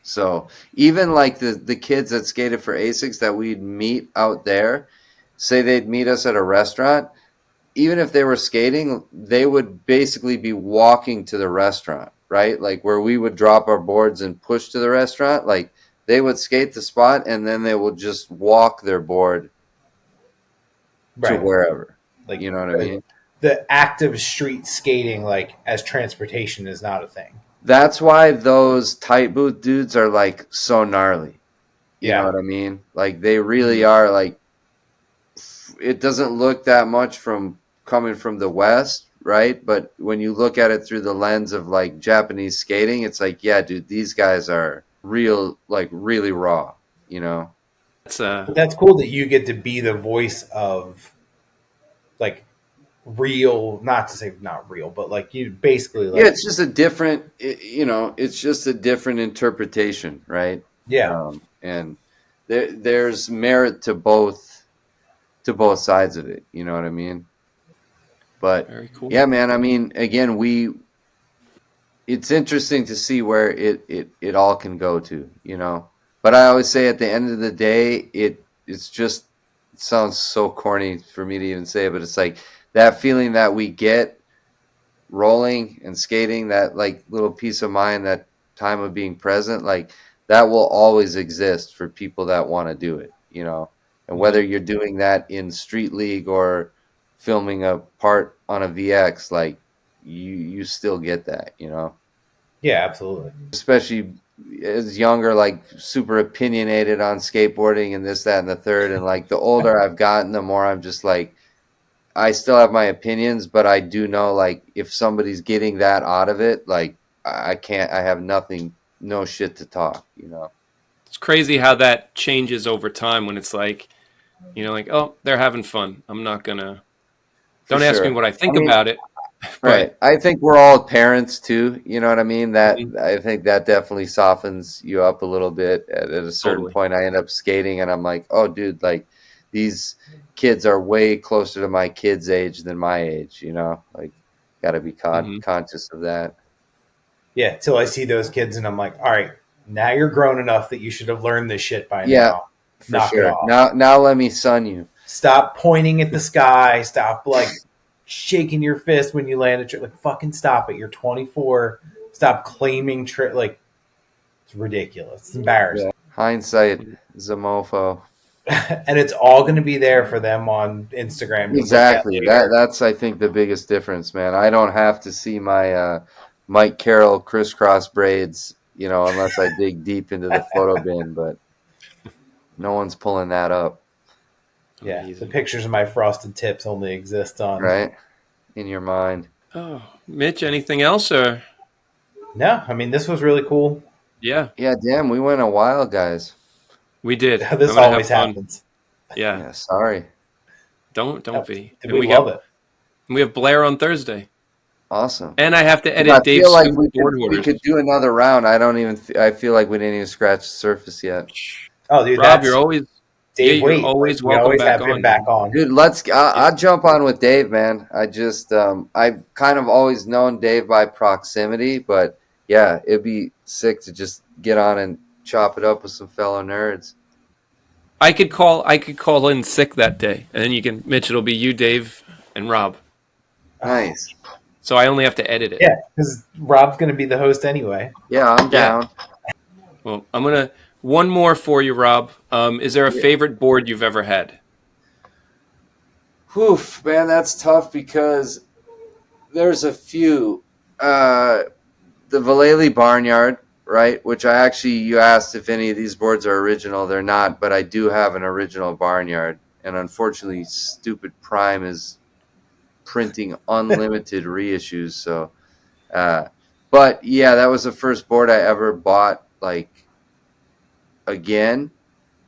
So even like the kids that skated for Asics that we'd meet out there, say they'd meet us at a restaurant, even if they were skating, they would basically be walking to the restaurant, right? Like, where we would drop our boards and push to the restaurant, like, they would skate the spot and then they would just walk their board to wherever. Like, you know what I mean? The active street skating, like, as transportation, is not a thing. That's why those tight boot dudes are like so gnarly. You know what I mean? Like, they really are, like, it doesn't look that much from coming from the West, right? But when you look at it through the lens of like Japanese skating, it's like, yeah, dude, these guys are real, like, really raw, That's cool that you get to be the voice of, like, real, not to say not real, but like you basically, like, it's just a different, it's just a different interpretation, right? And there's merit to both sides of it, you know what I mean? But very cool. Yeah, man, I mean, again, it's interesting to see where it all can go to, but I always say at the end of the day, it's just, it sounds so corny for me to even say, but it's like that feeling that we get rolling and skating, that like little peace of mind, that time of being present, like, that will always exist for people that want to do it, and whether you're doing that in street league or filming a part on a VX, like, you still get that, Yeah, absolutely. Especially as younger, like, super opinionated on skateboarding and this, that, and the third. And like, the older I've gotten, the more I'm just like, I still have my opinions, but I do know, like, if somebody's getting that out of it, like, I have nothing, no shit to talk, It's crazy how that changes over time when it's like, like, oh, they're having fun. I'm not gonna. Don't ask me what I think about it. Right. I think we're all parents too. You know what I mean? That I think that definitely softens you up a little bit. At a certain point, I end up skating and I'm like, oh, dude, like, these kids are way closer to my kids' age than my age, like, got to be conscious of that. Yeah. Till I see those kids and I'm like, all right, now you're grown enough that you should have learned this shit by now. For sure. Now let me son you. Stop pointing at the sky. Stop, like, shaking your fist when you land a trick. Like, fucking stop it. You're 24. Stop claiming trick. Like, it's ridiculous. It's embarrassing. Yeah. Hindsight is a mofo. And it's all going to be there for them on Instagram. Exactly. That's, I think, the biggest difference, man. I don't have to see my Mike Carroll crisscross braids, unless I dig deep into the photo bin, but no one's pulling that up. Yeah, the pictures of my frosted tips only exist on... Right? In your mind. Oh, Mitch, anything else? Or no, I mean, this was really cool. Yeah. Yeah, damn, we went a while, guys. We did. This always happens. Yeah. Sorry. Don't be. We love it. We have Blair on Thursday. Awesome. And I have to edit Dave's feel like we could do another round. I feel like we didn't even scratch the surface yet. Oh, dude, Rob, you're always... Dave, you're always welcome. Always have him back on. Dude, I'll jump on with Dave, man. I just I've kind of always known Dave by proximity, but yeah, it'd be sick to just get on and chop it up with some fellow nerds. I could call in sick that day, and then Mitch, it'll be you, Dave, and Rob. Nice. So I only have to edit it. Yeah, because Rob's going to be the host anyway. Yeah, I'm down. Well, I'm gonna. One more for you, Rob. Is there a favorite board you've ever had? Oof, man, that's tough because there's a few. The Vallely Barnyard, right? Which you asked if any of these boards are original. They're not, but I do have an original Barnyard. And unfortunately, stupid Prime is printing unlimited reissues. So, but yeah, that was the first board I ever bought, like, again.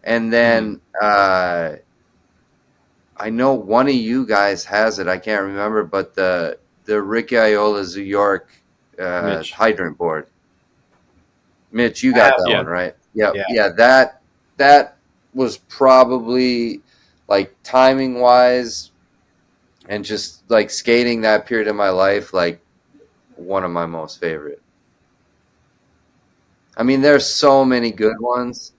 And then I know one of you guys has it. I can't remember, but the Ricky Iola Zoo York hydrant board. Mitch, you got that Yeah. one, right? Yeah, Yeah. yeah. That was probably, like, timing wise, and just like skating that period of my life, like, one of my most favorite. I mean, there's so many good ones.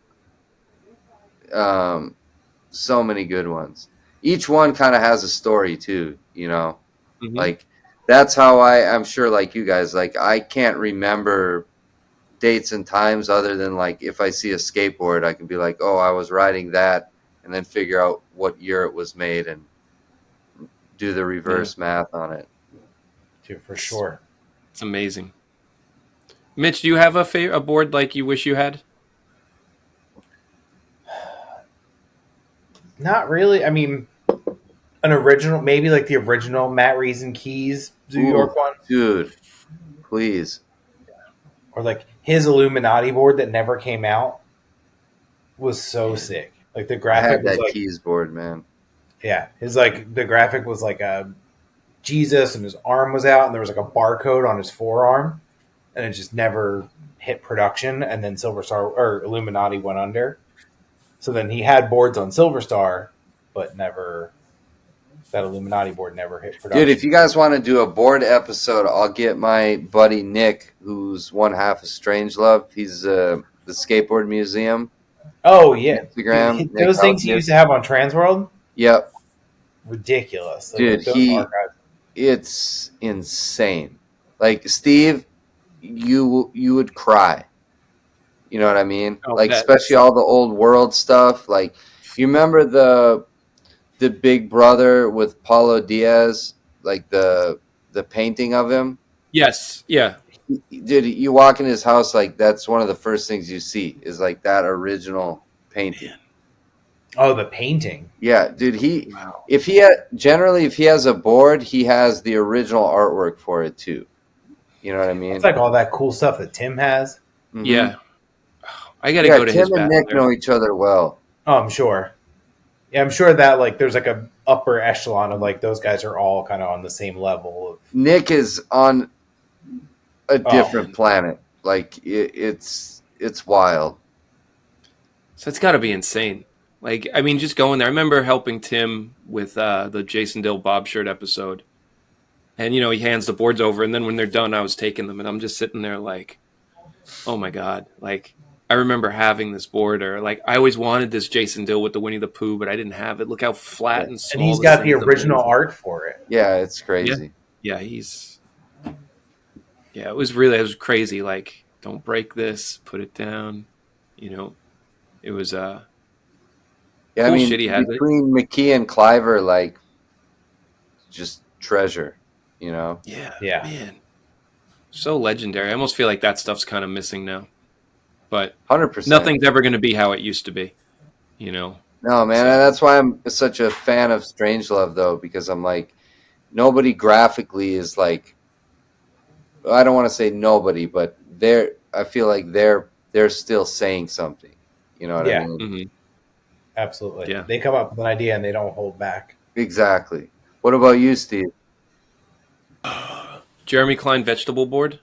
So many good ones. Each one kind of has a story too, you know. Mhm. Like, that's how I'm sure, like you guys, like, I can't remember dates and times other than, like, if I see a skateboard, I can be like, oh, I was riding that, and then figure out what year it was made and do the reverse math on it. Dude, for sure. It's amazing. Mitch, do you have a board like you wish you had? Not really. I mean, an original, maybe like the original Matt Reason Keys New York one, Dude, please. or like his Illuminati board that never came out was so sick. Like the I graphic had was that like, keys board, man. yeah, his like the graphic was like a Jesus and his arm was out and there was like a barcode on his forearm, and it just never hit production. And then Silver Star or Illuminati went under. So then he had boards on Silver Star, but never, that Illuminati board never hit production. Dude, if you guys want to do a board episode, I'll get my buddy Nick, who's one half of Strangelove. He's the Skateboard Museum. Oh yeah, Instagram. Dude, those things he used to have on Transworld, Yep. ridiculous. Like, Dude, those archives. it's insane. Like, Steve, you would cry. You know what I mean? Oh, like, that's- especially all the old world stuff. Like, you remember the Big Brother with Paulo Diaz, like the painting of him? Yes. Yeah. Dude, you walk in his house, like, that's one of the first things you see is, like, that original painting. Oh, the painting. Yeah, dude, Wow. if he has a board, he has the original artwork for it too. You know what I mean? It's like all that cool stuff that Tim has. Mhm. Yeah. I got to Yeah, go to Tim his and back Nick there. know each other well. Oh, I'm sure. Yeah, I'm sure that like there's like a upper echelon of like those guys are all kind of on the same level of. Nick is on a different man. planet. Like, it's wild. So it's got to be insane. Like, I mean, just going there. I remember helping Tim with the Jason Dill Bob Shirt episode. And, you know, he hands the boards over. And then when they're done, I was taking them. And I'm just sitting there like, oh, my God. Like, I remember having this board. Or, like, I always wanted this Jason Dill with the Winnie the Pooh, but I didn't have it. Look how flat and small And he's this got the thing is. original Amazing. art for it. Yeah, it's crazy. Yeah, it was crazy. Like, don't break this, put it down. You know, it was Yeah, cool I mean, shit he had. between McKee and Cliver, like, just treasure, you know? Yeah, Yeah. man, so legendary. I almost feel like that stuff's kind of missing now. But 100%. nothing's ever going to be how it used to be. You know. No, man, and that's why I'm such a fan of Strangelove, though, because I'm like, nobody graphically is like, I don't want to say nobody, but I feel like they're still saying something. You know what Yeah. I mean? Mm-hmm. Absolutely. Yeah. They come up with an idea and they don't hold back. Exactly. What about you, Steve? Jeremy Klein vegetable board.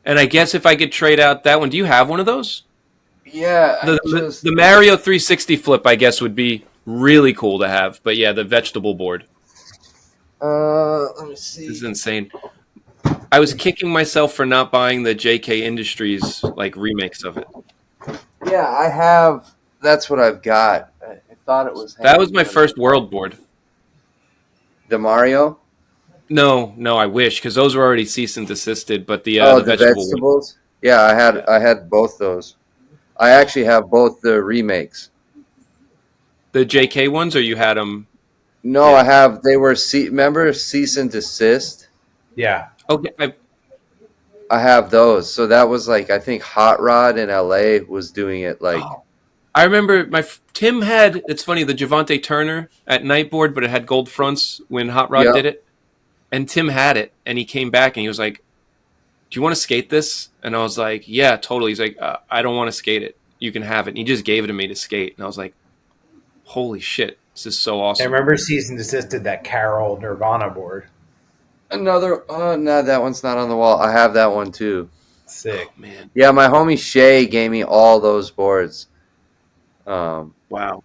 And I guess if I could trade out that one, do you have one of those? Yeah, The Mario 360 flip, I guess, would be really cool to have. But yeah, the vegetable board. let me This see. is insane. I was kicking myself for not buying the JK Industries like remakes of it. Yeah, I have. That's what I've got. I thought it was. That was my first world board. The Mario. No, I wish, because those were already cease and desisted. But the The vegetable one. vegetables. Yeah, I had both those. I actually have both the remakes. The JK ones, or you had them? No, Yeah. I have. They were remember cease and desist. Yeah. Okay, I have those. So that was like, I think Hot Rod in LA was doing it like, Oh. I remember Tim had, it's funny, the Javante Turner at Nightboard, but it had gold fronts when Hot Rod yeah, did it. And Tim had it, and he came back and he was like, "Do you want to skate this?" And I was like, "Yeah, totally." He's like, "I don't want to skate it. You can have it." And he just gave it to me to skate, and I was like, "Holy shit, this is so I awesome!" remember Cease and Desisted that Carol Nirvana board. another, no, that one's not on the wall. I have that one too. Sick. Oh, man, Yeah, my homie Shay gave me all those boards. wow,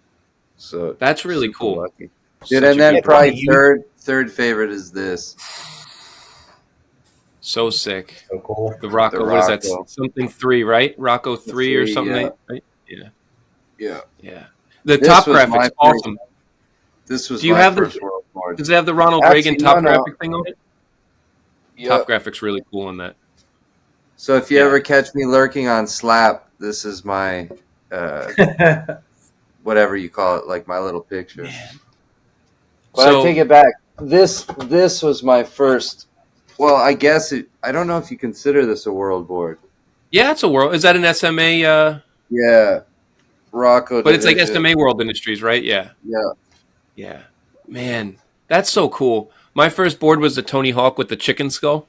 So that's really super cool. lucky. Such Dude, a and then good probably board. third favorite is this. So sick. So cool. The Rocco, The what is that? Rocco. Something 3, right? Rocco 3 or 3, something, yeah. right? Yeah, Yeah. yeah. The This top was graphics, my awesome. This was Do you my have first the? world board. Does it have the Ronald Actually, Reagan top no. graphic thing on it? Yep. Top graphics really cool on that. So if you Yeah. ever catch me lurking on Slap, this is my whatever you call it, like my little picture. Man. But I take it back. This was my first. Well, I guess I don't know if you consider this a world board. Yeah, it's a world. Is that an SMA? Yeah, Rocco. But it's like Division. SMA World Industries, right? Yeah. Yeah. Yeah. Man, that's so cool. My first board was the Tony Hawk with the chicken skull.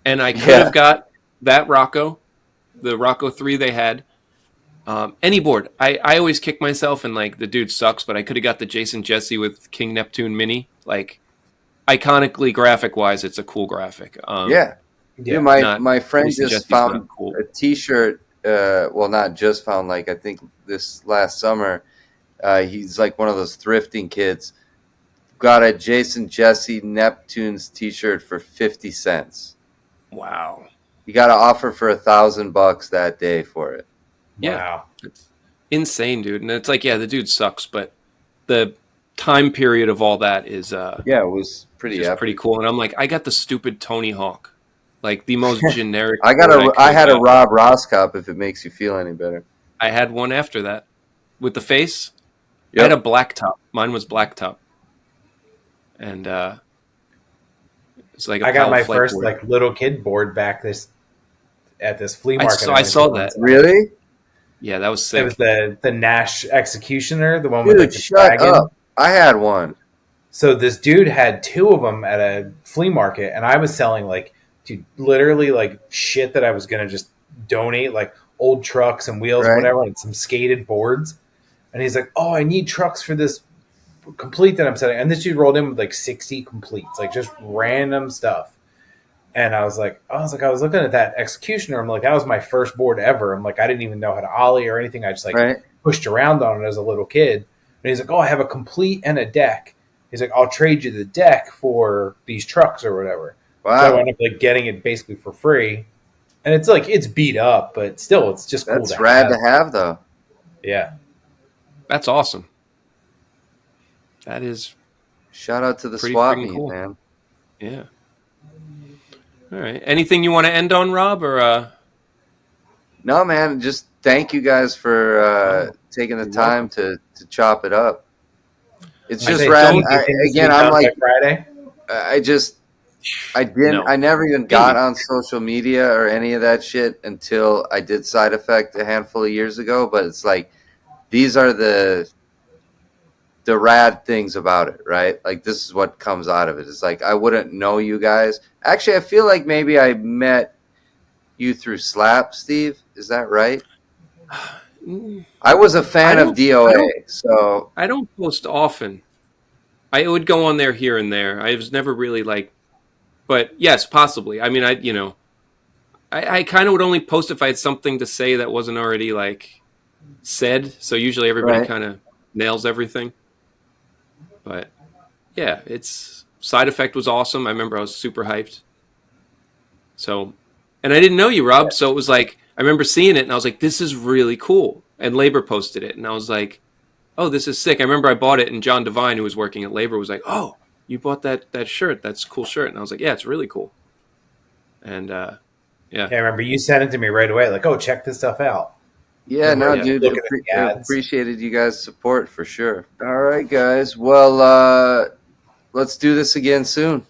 And I could have got that Rocco, the Rocco 3 they had. Any board. I always kick myself and like the dude sucks, but I could have got the Jason Jesse with King Neptune Mini. Like iconically graphic wise, it's a cool graphic. Yeah. Dude, my friend Jason just Jesse's found not cool. a T-shirt. Well, not just found. Like I think this last summer, he's like one of those thrifting kids. Got a Jason Jesse Neptune's T-shirt for 50 cents. Wow. You got an offer for $1,000 that day for it. Yeah. Wow. It's insane, dude. And it's like, yeah, the dude sucks, but the time period of all that is Yeah, it was pretty epic. pretty cool. And I'm like, I got the stupid Tony Hawk. Like the most generic. I had a Rob Ross cup if it makes you feel any better. I had one after that with the face. Yep. I had a black top. Mine was black top. And it's like I got my flight first board. like little kid board back at this flea market. I saw that. Really? Yeah, that was sick. It was the Nash Executioner, the one Dude, with like, the shut dragon. up. I had one. So this dude had 2 of them at a flea market, and I was selling like, dude, literally like shit that I was gonna just donate, like old trucks and wheels, Right. whatever, like some skated boards. And he's like, "Oh, I need trucks for this complete that I'm selling." And this dude rolled in with like 60 completes, like just random stuff. And I was looking at that Executioner. I'm like, that was my first board ever. I'm like, I didn't even know how to ollie or anything. I just like Right. pushed around on it as a little kid. And he's like, "Oh, I have a complete and a deck." He's like, "I'll trade you the deck for these trucks or whatever." So I Wow. wound up like getting it basically for free. And it's like it's beat up, but still, it's just cool. That's rad to have, though. Yeah. That's awesome. That is, Shout out to the Pretty swap freaking meet, cool. man. yeah. All right. Anything you want to end on, Rob? Or No, man, just thank you guys for taking the You're time to chop it up. It's I just say, rad. don't you think this Again, will be I'm done by like, Friday. No. I never even got on social media or any of that shit until I did Side Effect a handful of years ago. But it's like, these are the rad things about it, right? Like, this is what comes out of it. It's like, I wouldn't know you guys. Actually, I feel like maybe I met you through Slap, Steve. Is that right? I was a fan of DOA, so I don't post often. I would go on there here and there. I was never really like, but yes, possibly. I mean, I kind of would only post if I had something to say that wasn't already like said. So usually everybody Right. kind of nails everything. But yeah, Side Effect was awesome. I remember I was super hyped. So, and I didn't know you, Rob. So it was like, I remember seeing it and I was like, this is really cool. And Labor posted it and I was like, oh, this is sick. I remember I bought it and John Devine, who was working at Labor, was like, oh, you bought that shirt. That's a cool shirt. And I was like, yeah, it's really cool. And yeah. Yeah, I remember you sent it to me right away. Like, "Oh, check this stuff out." yeah, no, Yeah. dude, Look at the ads. appreciated you guys' support for sure. All right, guys. Well, let's do this again soon.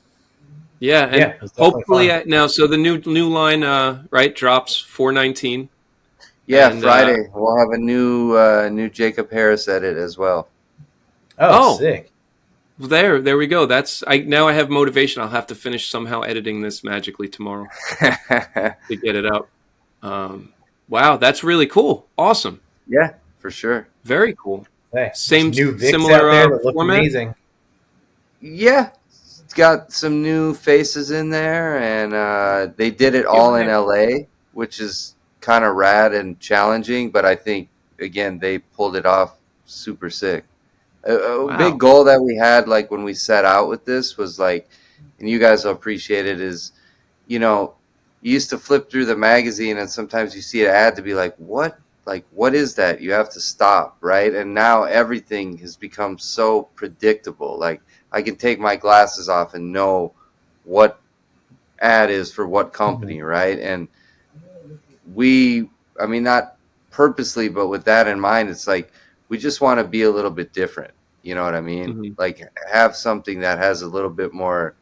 Yeah, and Yeah, it was definitely hopefully fun. now. So the new line, right, drops 4/19. Yeah, And Friday we'll have a new Jacob Harris edit as well. Oh, sick. there we go. Now I have motivation. I'll have to finish somehow editing this magically tomorrow to get it up. Wow, that's really cool. Awesome. Yeah, for sure. Very cool. Hey, Same some new Vics similar out there that look format. amazing. Yeah, it's got some new faces in there, and they did it all in LA, which is kind of rad and challenging. But I think again they pulled it off super sick. A Wow. big goal that we had, like when we set out with this, was like, and you guys will appreciate it, is, you used to flip through the magazine and sometimes you see an ad to be like, what is that? You have to stop, right? And now everything has become so predictable. Like, I can take my glasses off and know what ad is for what company, right? And I mean, not purposely, but with that in mind, it's like, we just want to be a little bit different. You know what I mean? Mm-hmm. Like, have something that has a little bit more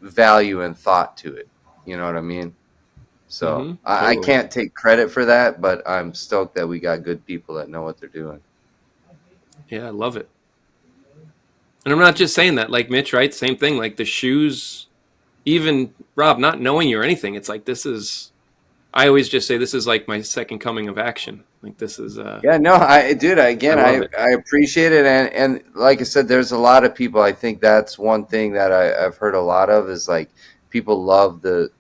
value and thought to it. You know what I mean? So Mm-hmm. I Totally. can't take credit for that, but I'm stoked that we got good people that know what they're doing. Yeah, I love it. And I'm not just saying that, like Mitch, right? Same thing, like the shoes, even Rob, not knowing you or anything. It's like, I always just say this is like my second coming of action. Like this is Yeah, no, I appreciate it, and like I said, there's a lot of people. I think that's one thing that I've heard a lot of is like people love the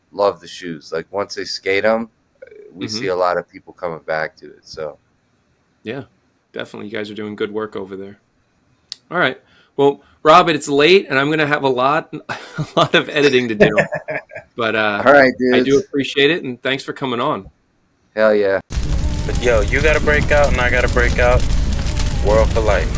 shoes. Like once they skate them, we see a lot of people coming back to it. So yeah, definitely, you guys are doing good work over there. All right, well, Rob, it's late, and I'm going to have a lot of editing to do. But all right, dude, I do appreciate it, and thanks for coming on. Hell yeah. But yo, you gotta break out and I gotta break out. World for life.